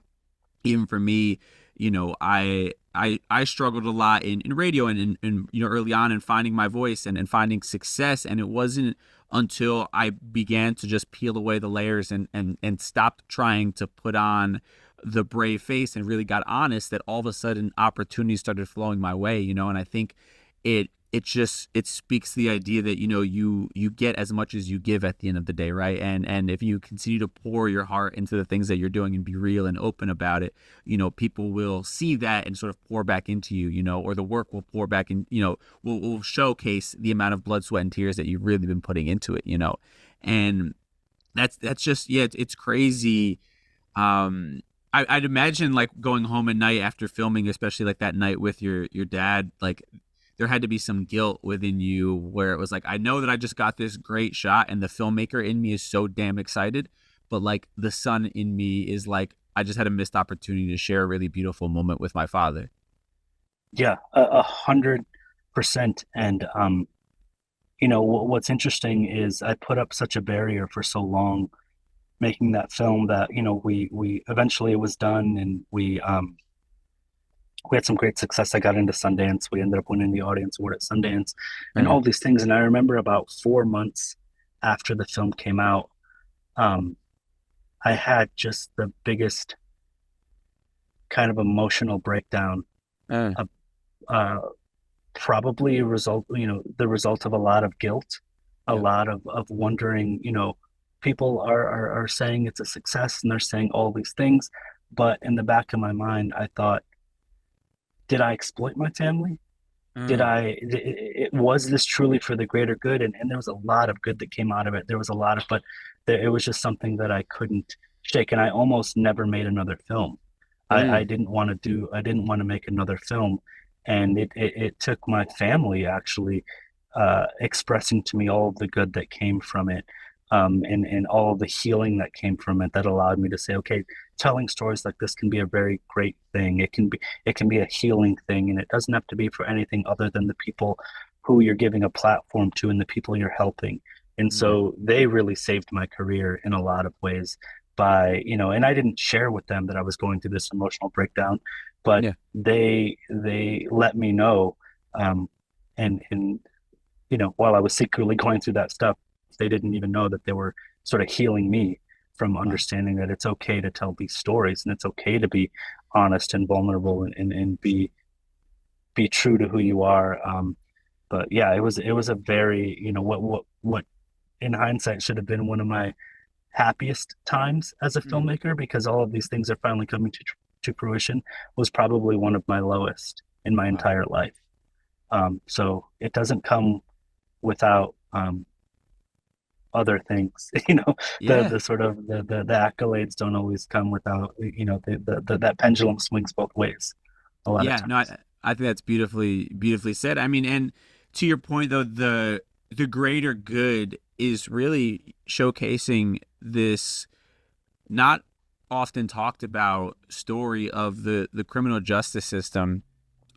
even for me, I struggled a lot in radio and in early on in finding my voice and finding success. And it wasn't until I began to just peel away the layers and stopped trying to put on the brave face and really got honest that all of a sudden opportunities started flowing my way, and I think it speaks to the idea that you get as much as you give at the end of the day, right? And if you continue to pour your heart into the things that you're doing and be real and open about it, people will see that and sort of pour back into you, or the work will pour back in, will showcase the amount of blood, sweat, and tears that you've really been putting into it. And that's just, yeah, it's crazy. I'd imagine like going home at night after filming, especially like that night with your dad, like there had to be some guilt within you where it was like, I know that I just got this great shot and the filmmaker in me is so damn excited, but like the son in me is like, I just had a missed opportunity to share a really beautiful moment with my father. Yeah, 100%. And what's interesting is I put up such a barrier for so long making that film that we eventually it was done, and we had some great success. I got into Sundance. We ended up winning the audience award at Sundance, and all these things. And I remember about 4 months after the film came out, I had just the biggest kind of emotional breakdown. Uh, Probably the result of a lot of guilt, a lot of wondering. People are saying it's a success, and they're saying all these things, but in the back of my mind, I thought, did I exploit my family? Was this truly for the greater good? And there was a lot of good that came out of it. There was a lot of, but it was just something that I couldn't shake. And I almost never made another film. I didn't want to make another film. And it took my family actually expressing to me all of the good that came from it, and all of the healing that came from it, that allowed me to say, okay, telling stories like this can be a very great thing. It can be a healing thing, and it doesn't have to be for anything other than the people who you're giving a platform to and the people you're helping. And so they really saved my career in a lot of ways by, and I didn't share with them that I was going through this emotional breakdown, but they let me know, and while I was secretly going through that stuff, they didn't even know that they were sort of healing me from understanding that it's okay to tell these stories, and it's okay to be honest and vulnerable, and be true to who you are. But yeah, it was a very, what in hindsight should have been one of my happiest times as a filmmaker, because all of these things are finally coming to fruition, was probably one of my lowest in my entire life. So it doesn't come without other things. The sort of the accolades don't always come without, that pendulum swings both ways a lot of times. No, I think that's beautifully said. I mean, and to your point though, the greater good is really showcasing this not often talked about story of the criminal justice system,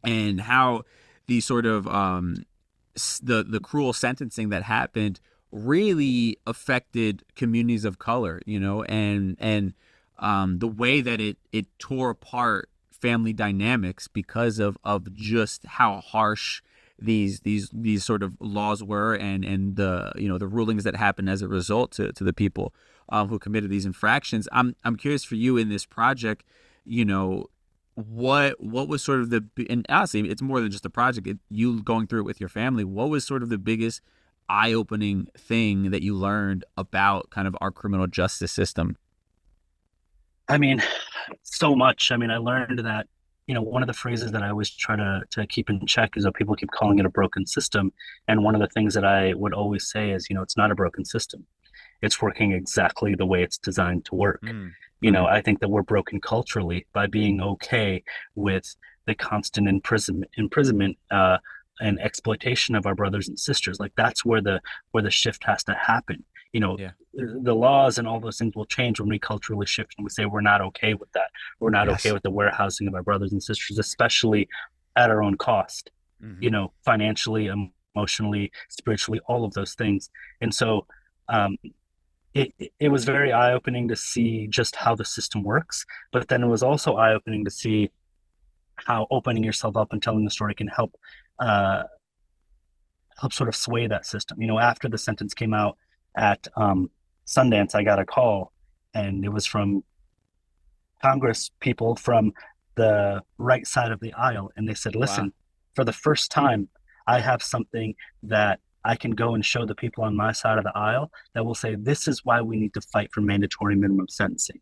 and how the sort of the cruel sentencing that happened really affected communities of color, and the way that it tore apart family dynamics because of just how harsh these sort of laws were, and the the rulings that happened as a result to the people who committed these infractions. I'm curious for you in this project, what was sort of and honestly, it's more than just a project. You going through it with your family. What was sort of the biggest eye-opening thing that you learned about kind of our criminal justice system? I mean, so much. I mean, I learned that, one of the phrases that I always try to keep in check is that people keep calling it a broken system. And one of the things that I would always say is, it's not a broken system. It's working exactly the way it's designed to work. I think that we're broken culturally by being okay with the constant imprisonment and exploitation of our brothers and sisters. Like, that's where the shift has to happen. The laws and all those things will change when we culturally shift and we say we're not okay with that. We're not okay with the warehousing of our brothers and sisters, especially at our own cost. Financially, emotionally, spiritually, all of those things. And so it was very eye-opening to see just how the system works, but then it was also eye-opening to see how opening yourself up and telling the story can help sort of sway that system. After the sentence came out at Sundance, I got a call, and it was from Congress people from the right side of the aisle, and they said, listen, for the first time, I have something that I can go and show the people on my side of the aisle that will say, this is why we need to fight for mandatory minimum sentencing.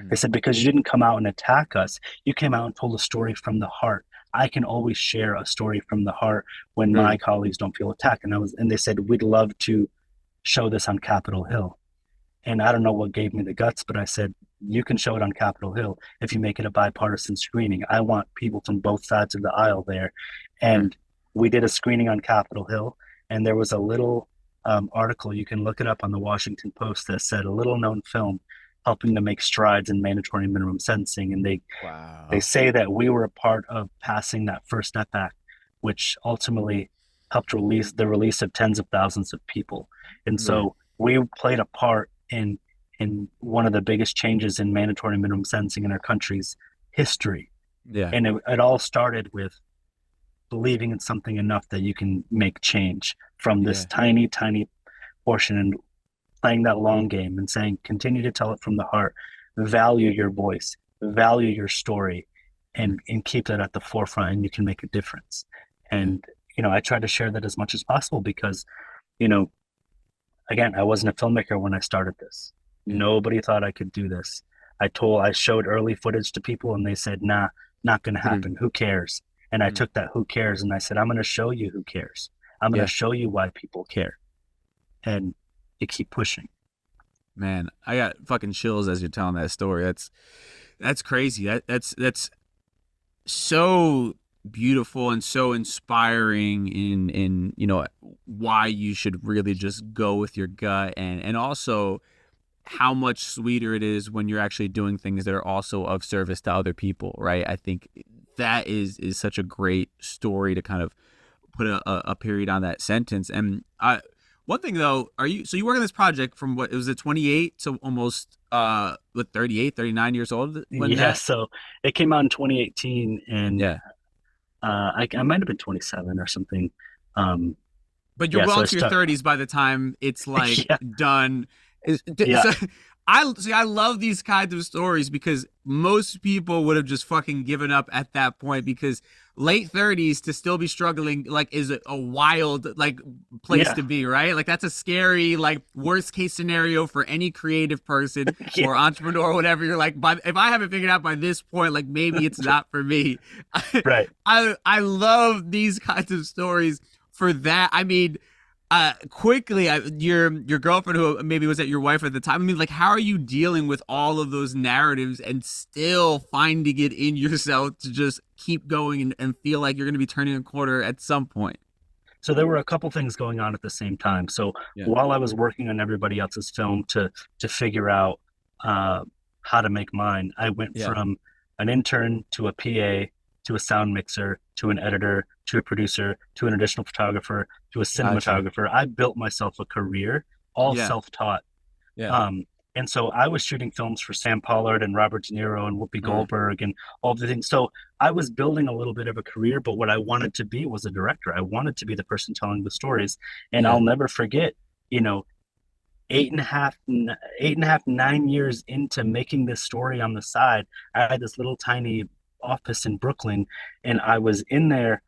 They said, because you didn't come out and attack us, you came out and told a story from the heart. I can always share a story from the heart when my colleagues don't feel attacked. And they said, we'd love to show this on Capitol Hill. And I don't know what gave me the guts, but I said, you can show it on Capitol Hill if you make it a bipartisan screening. I want people from both sides of the aisle there. And we did a screening on Capitol Hill, and there was a little article, you can look it up on the Washington Post, that said a little known film helping to make strides in mandatory minimum sentencing. And they say that we were a part of passing that First Step Act, which ultimately helped release the release of tens of thousands of people. And so we played a part in one of the biggest changes in mandatory minimum sentencing in our country's history. Yeah. And it all started with believing in something enough that you can make change from this tiny, tiny portion, and playing that long game and saying, continue to tell it from the heart, value your voice, value your story, and keep that at the forefront, and you can make a difference. And, you know, I try to share that as much as possible because, you know, again, I wasn't a filmmaker when I started this. Nobody thought I could do this. I showed early footage to people and they said, nah, not going to happen. Who cares? And I took that who cares and I said, I'm going to show you who cares. I'm going to show you why people care. And you keep pushing. Man, I got fucking chills as you're telling that story. That's crazy. That's so beautiful and so inspiring in you know why you should really just go with your gut, and also how much sweeter it is when you're actually doing things that are also of service to other people, right? I think that is such a great story to kind of put a period on that sentence. And one thing though, you work on this project from what, it was at 28 to almost 38, 39 years old? So it came out in 2018 and I might have been 27 or something. But you're well into your 30s by the time it's like done. So, I love these kinds of stories because most people would have just fucking given up at that point, because late 30s to still be struggling like is a wild like place to be, right? Like that's a scary like worst case scenario for any creative person or entrepreneur or whatever. You're like, if I haven't figured out by this point, like maybe it's not for me. Right. I love these kinds of stories for that. I mean, quickly, your girlfriend, who maybe was your wife at the time, I mean, like, how are you dealing with all of those narratives and still finding it in yourself to just keep going and feel like you're going to be turning a corner at some point? So there were a couple things going on at the same time. So while I was working on everybody else's film to figure out how to make mine, I went from an intern to a PA to a sound mixer to an editor to a producer to an additional photographer to a cinematographer. I built myself a career, all self-taught. And so I was shooting films for Sam Pollard and Robert De Niro and Whoopi Goldberg and all the things. So I was building a little bit of a career, but what I wanted to be was a director. I wanted to be the person telling the stories. And I'll never forget, you know, 9 years into making this story on the side, I had this little tiny office in Brooklyn, and I was in there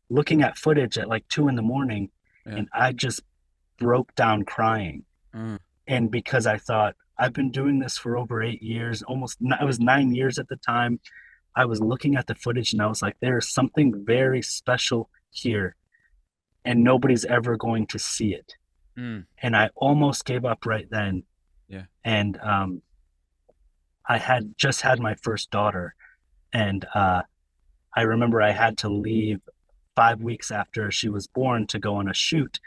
looking at footage at like 2 a.m. and I just broke down crying. And because I thought, I've been doing this for over 8 years, it was 9 years at the time. I was looking at the footage and I was like, there's something very special here and nobody's ever going to see it. And I almost gave up right then. And I had just had my first daughter. And I remember I had to leave 5 weeks after she was born to go on a shoot.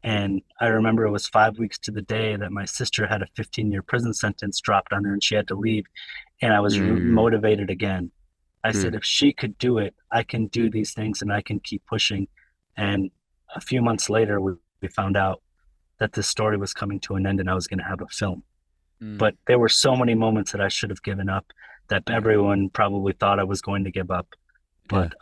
And I remember it was 5 weeks to the day that my sister had a 15-year prison sentence dropped on her and she had to leave. And I was motivated again. I said, if she could do it, I can do these things and I can keep pushing. And a few months later, we found out that this story was coming to an end and I was going to have a film. But there were so many moments that I should have given up, that everyone probably thought I was going to give up. But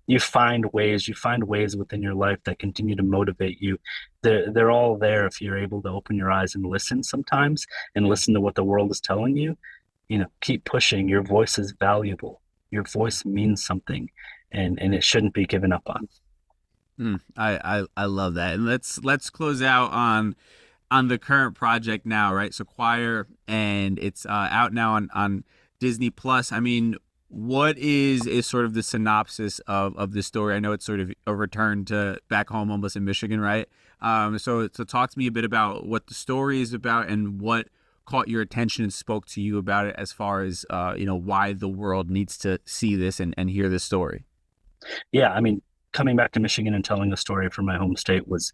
you find ways within your life that continue to motivate you. They're all there if you're able to open your eyes and listen sometimes and listen to what the world is telling you. You know, keep pushing. Your voice is valuable. Your voice means something, and it shouldn't be given up on. I love that. And let's close out on the current project now, right? So Choir, and it's out now on Disney Plus. I mean, what is sort of the synopsis of this story? I know it's sort of a return to back home, almost in Michigan, right? So talk to me a bit about what the story is about and what caught your attention and spoke to you about it as far as, why the world needs to see this and hear this story? Yeah, I mean, coming back to Michigan and telling the story from my home state was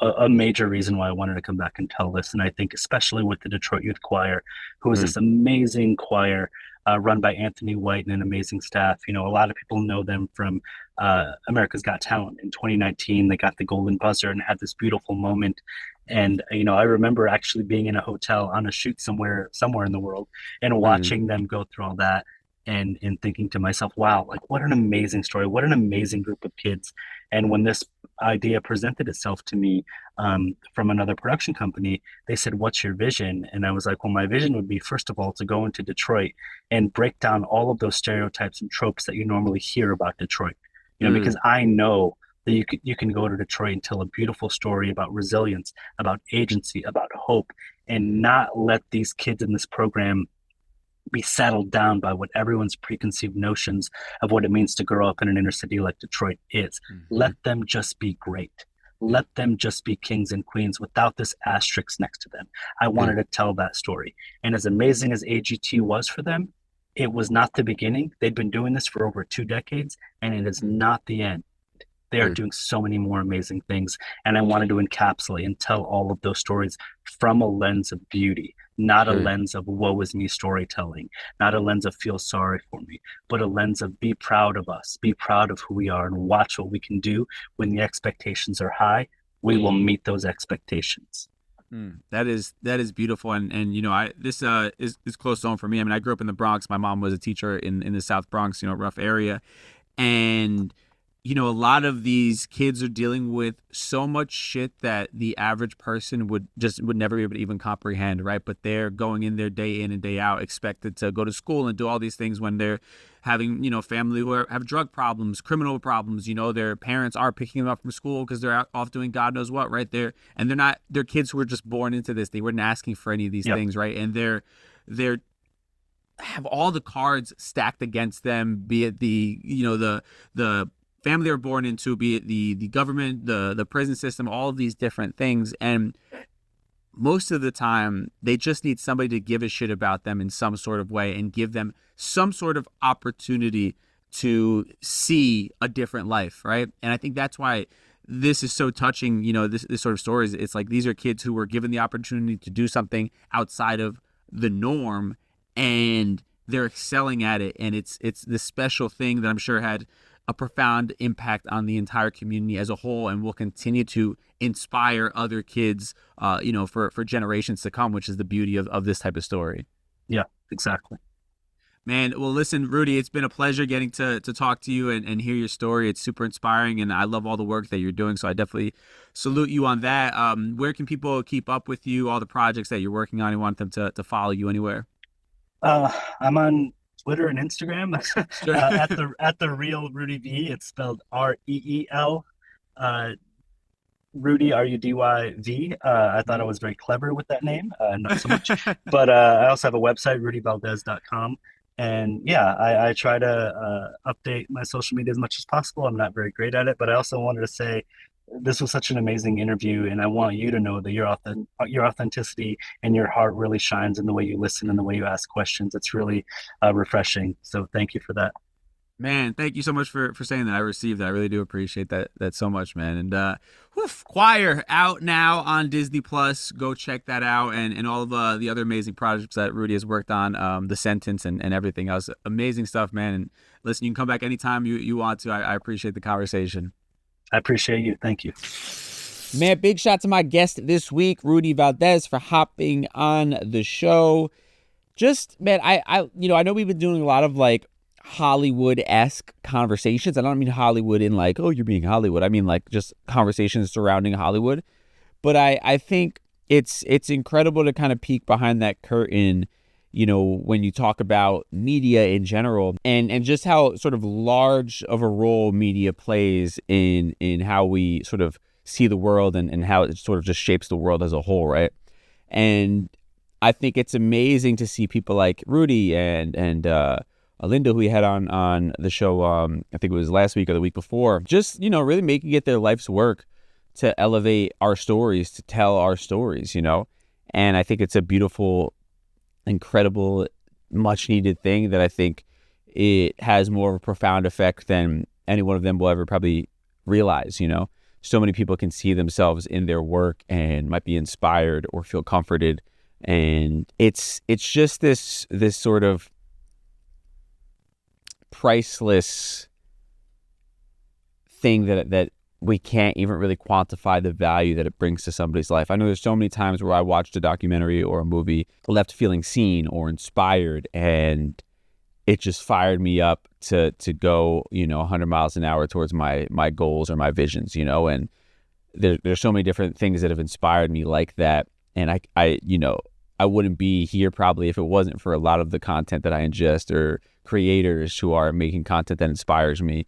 a major reason why I wanted to come back and tell this. And I think especially with the Detroit Youth Choir, who is this amazing choir run by Anthony White and an amazing staff. A lot of people know them from America's Got Talent. In 2019, they got the golden buzzer and had this beautiful moment. And, I remember actually being in a hotel on a shoot somewhere in the world and watching them go through all that. And thinking to myself, wow, like what an amazing story, what an amazing group of kids. And when this idea presented itself to me from another production company, they said, what's your vision? And I was like, well, my vision would be, first of all, to go into Detroit and break down all of those stereotypes and tropes that you normally hear about Detroit. Because I know that you can go to Detroit and tell a beautiful story about resilience, about agency, about hope, and not let these kids in this program be saddled down by what everyone's preconceived notions of what it means to grow up in an inner city like Detroit is. Let them just be great. Let them just be kings and queens without this asterisk next to them. I wanted to tell that story. And as amazing as AGT was for them, it was not the beginning. They'd been doing this for over 2 decades, and it is not the end. They are doing so many more amazing things. And I wanted to encapsulate and tell all of those stories from a lens of beauty, not a lens of woe is me storytelling, not a lens of feel sorry for me, but a lens of be proud of us, be proud of who we are, and watch what we can do when the expectations are high. We will meet those expectations. That is beautiful. And this is close to home for me. I mean, I grew up in the Bronx. My mom was a teacher in the South Bronx, rough area. And a lot of these kids are dealing with so much shit that the average person would never be able to even comprehend, right? But they're going in there day in and day out, expected to go to school and do all these things when they're having, family who have drug problems, criminal problems. Their parents are picking them up from school because they're off doing God knows what, right? They're kids who were just born into this. They weren't asking for any of these things, right? And they're have all the cards stacked against them, be it the family they're born into, be it the government, the prison system, all of these different things. And most of the time, they just need somebody to give a shit about them in some sort of way and give them some sort of opportunity to see a different life, right? And I think that's why this is so touching, this sort of stories. It's like these are kids who were given the opportunity to do something outside of the norm, and they're excelling at it. And it's this special thing that I'm sure had a profound impact on the entire community as a whole, and will continue to inspire other kids, for generations to come, which is the beauty of this type of story. Yeah, exactly. Man, well, listen, Rudy, it's been a pleasure getting to talk to you and hear your story. It's super inspiring, and I love all the work that you're doing, so I definitely salute you on that. Where can people keep up with you, all the projects that you're working on? You want them to follow you anywhere? I'm on Twitter and Instagram at the real Rudy V. It's spelled REEL. Rudy, RUDYV. I thought I was very clever with that name. Not so much. But I also have a website, rudyvaldez.com. And yeah, I try to update my social media as much as possible. I'm not very great at it, but I also wanted to say this was such an amazing interview, and I want you to know that your authenticity and your heart really shines in the way you listen and the way you ask questions. It's really refreshing. So thank you for that. Man, thank you so much for saying that. I received that. I really do appreciate that so much, man. And Choir out now on Disney Plus. Go check that out, and all of the other amazing projects that Rudy has worked on, The Sentence and everything else. Amazing stuff, man. And listen, you can come back anytime you want to. I appreciate the conversation. I appreciate you. Thank you. Man, big shout to my guest this week, Rudy Valdez, for hopping on the show. Just, man, I know we've been doing a lot of like Hollywood-esque conversations. I don't mean Hollywood in like, oh, you're being Hollywood. I mean like just conversations surrounding Hollywood. But I think it's incredible to kind of peek behind that curtain, when you talk about media in general, and just how sort of large of a role media plays in how we sort of see the world and how it sort of just shapes the world as a whole, right? And I think it's amazing to see people like Rudy and Alinda, who we had on the show, I think it was last week or the week before, just, really making it their life's work to elevate our stories, to tell our stories, And I think it's a beautiful, incredible, much needed thing that I think it has more of a profound effect than any one of them will ever probably realize. So many people can see themselves in their work and might be inspired or feel comforted. And it's just this sort of priceless thing that we can't even really quantify the value that it brings to somebody's life. I know there's so many times where I watched a documentary or a movie, left feeling seen or inspired, and it just fired me up to go, 100 miles an hour towards my goals or my visions, and there's so many different things that have inspired me like that. And I wouldn't be here probably if it wasn't for a lot of the content that I ingest or creators who are making content that inspires me.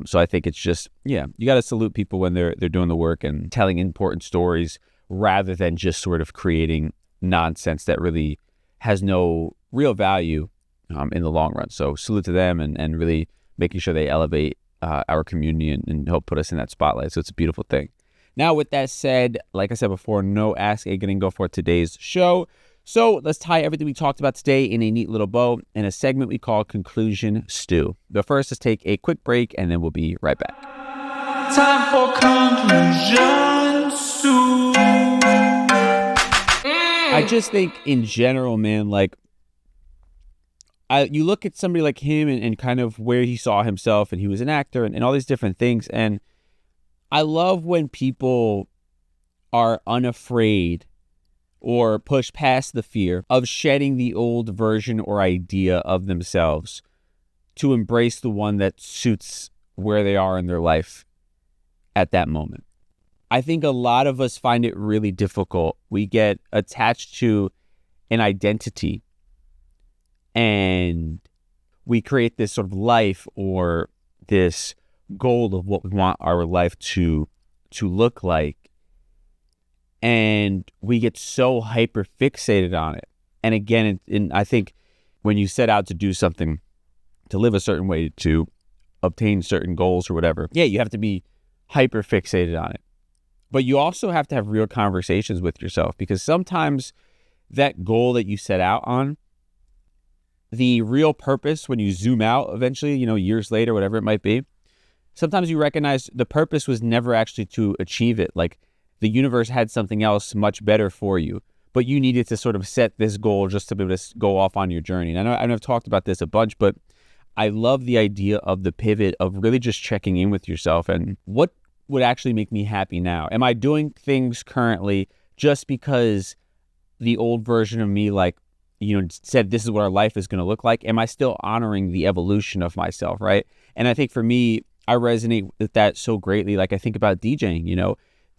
So I think it's just, you got to salute people when they're doing the work and telling important stories rather than just sort of creating nonsense that really has no real value in the long run. So salute to them and really making sure they elevate our community and help put us in that spotlight. So it's a beautiful thing. Now, with that said, like I said before, no Ask a Gringo for today's show. So let's tie everything we talked about today in a neat little bow in a segment we call Conclusion Stew. But first, let's take a quick break, and then we'll be right back. Time for Conclusion Stew. I just think in general, man, like, you look at somebody like him and kind of where he saw himself, and he was an actor and all these different things. And I love when people are unafraid or push past the fear of shedding the old version or idea of themselves to embrace the one that suits where they are in their life at that moment. I think a lot of us find it really difficult. We get attached to an identity and we create this sort of life or this goal of what we want our life to look like. And we get so hyper fixated on it. And again, I think when you set out to do something, to live a certain way, to obtain certain goals or whatever, you have to be hyper fixated on it. But you also have to have real conversations with yourself, because sometimes that goal that you set out on, the real purpose, when you zoom out eventually, years later, whatever it might be, sometimes you recognize the purpose was never actually to achieve it. Like, the universe had something else much better for you, but you needed to sort of set this goal just to be able to go off on your journey. And I know I've talked about this a bunch, but I love the idea of the pivot of really just checking in with yourself and what would actually make me happy now. Am I doing things currently just because the old version of me, said this is what our life is going to look like? Am I still honoring the evolution of myself, right? And I think for me, I resonate with that so greatly. Like, I think about DJing,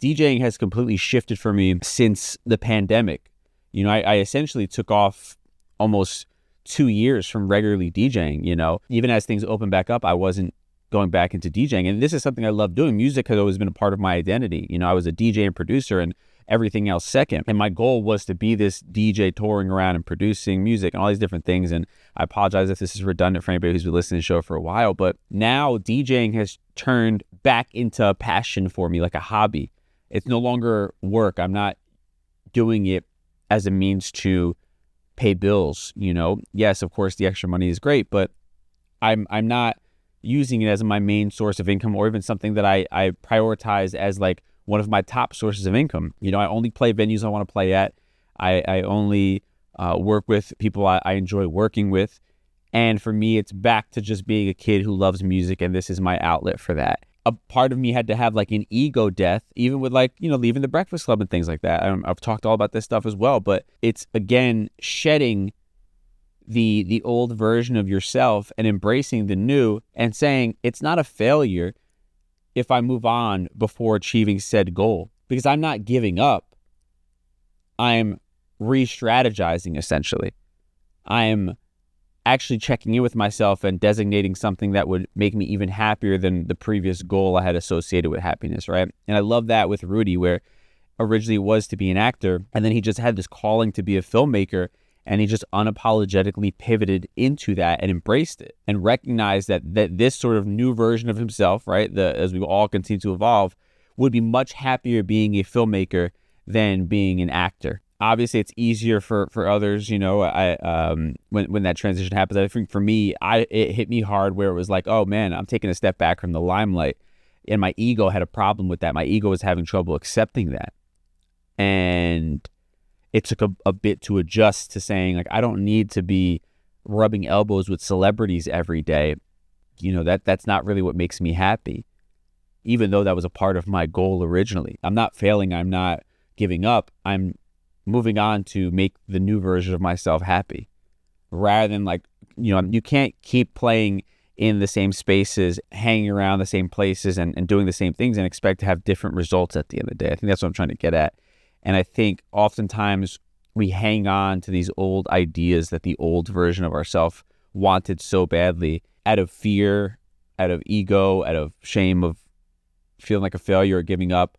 DJing has completely shifted for me since the pandemic. I essentially took off almost 2 years from regularly DJing, Even as things opened back up, I wasn't going back into DJing. And this is something I love doing. Music has always been a part of my identity. I was a DJ and producer and everything else second. And my goal was to be this DJ touring around and producing music and all these different things. And I apologize if this is redundant for anybody who's been listening to the show for a while, but now DJing has turned back into a passion for me, like a hobby. It's no longer work. I'm not doing it as a means to pay bills, Yes, of course, the extra money is great, but I'm not using it as my main source of income or even something that I prioritize as like one of my top sources of income. I only play venues I want to play at. I only work with people I enjoy working with. And for me, it's back to just being a kid who loves music, and this is my outlet for that. A part of me had to have like an ego death, even with leaving the Breakfast Club and things like that. I've talked all about this stuff as well, but it's, again, shedding the old version of yourself and embracing the new and saying it's not a failure if I move on before achieving said goal, because I'm not giving up. I'm re-strategizing, essentially. I'm actually checking in with myself and designating something that would make me even happier than the previous goal I had associated with happiness, right? And I love that with Rudy, where originally it was to be an actor, and then he just had this calling to be a filmmaker, and he just unapologetically pivoted into that and embraced it and recognized that this sort of new version of himself, right, as we all continue to evolve, would be much happier being a filmmaker than being an actor. Obviously, it's easier for others, you know. When that transition happens, I think for me, it hit me hard where it was like, oh man, I'm taking a step back from the limelight, and my ego had a problem with that. My ego was having trouble accepting that, and it took a bit to adjust to saying like, I don't need to be rubbing elbows with celebrities every day. You know, that's not really what makes me happy, even though that was a part of my goal originally. I'm not failing. I'm not giving up. I'm moving on to make the new version of myself happy, rather than like, you know, you can't keep playing in the same spaces, hanging around the same places and doing the same things and expect to have different results at the end of the day. I think that's what I'm trying to get at. And I think oftentimes we hang on to these old ideas that the old version of ourselves wanted so badly out of fear, out of ego, out of shame of feeling like a failure or giving up.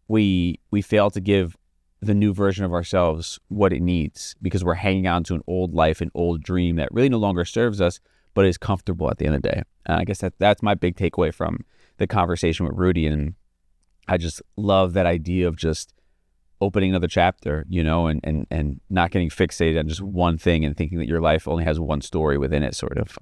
We fail to give the new version of ourselves what it needs because we're hanging on to an old life, an old dream that really no longer serves us, but is comfortable at the end of the day. And I guess that's my big takeaway from the conversation with Rudy. And I just love that idea of just opening another chapter, you know, and not getting fixated on just one thing and thinking that your life only has one story within it, sort of.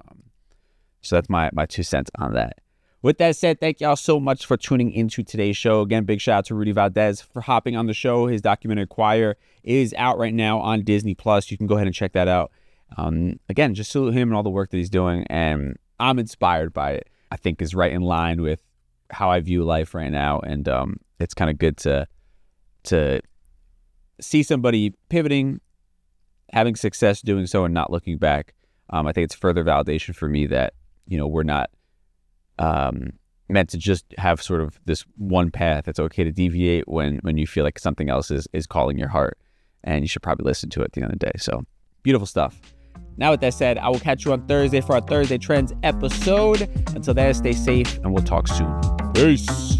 So that's my 2 cents on that. With that said, thank y'all so much for tuning into today's show. Again, big shout out to Rudy Valdez for hopping on the show. His documentary Choir is out right now on Disney+. You can go ahead and check that out. Again, just salute him and all the work that he's doing, and I'm inspired by it. I think is right in line with how I view life right now, and it's kind of good to see somebody pivoting, having success doing so, and not looking back. I think it's further validation for me that, you know, we're not meant to just have sort of this one path. It's okay to deviate when you feel like something else is calling your heart, and you should probably listen to it at the end of the day. So beautiful stuff. Now, with that said, I will catch you on Thursday for our Thursday Trends episode. Until then, stay safe, and we'll talk soon. Peace.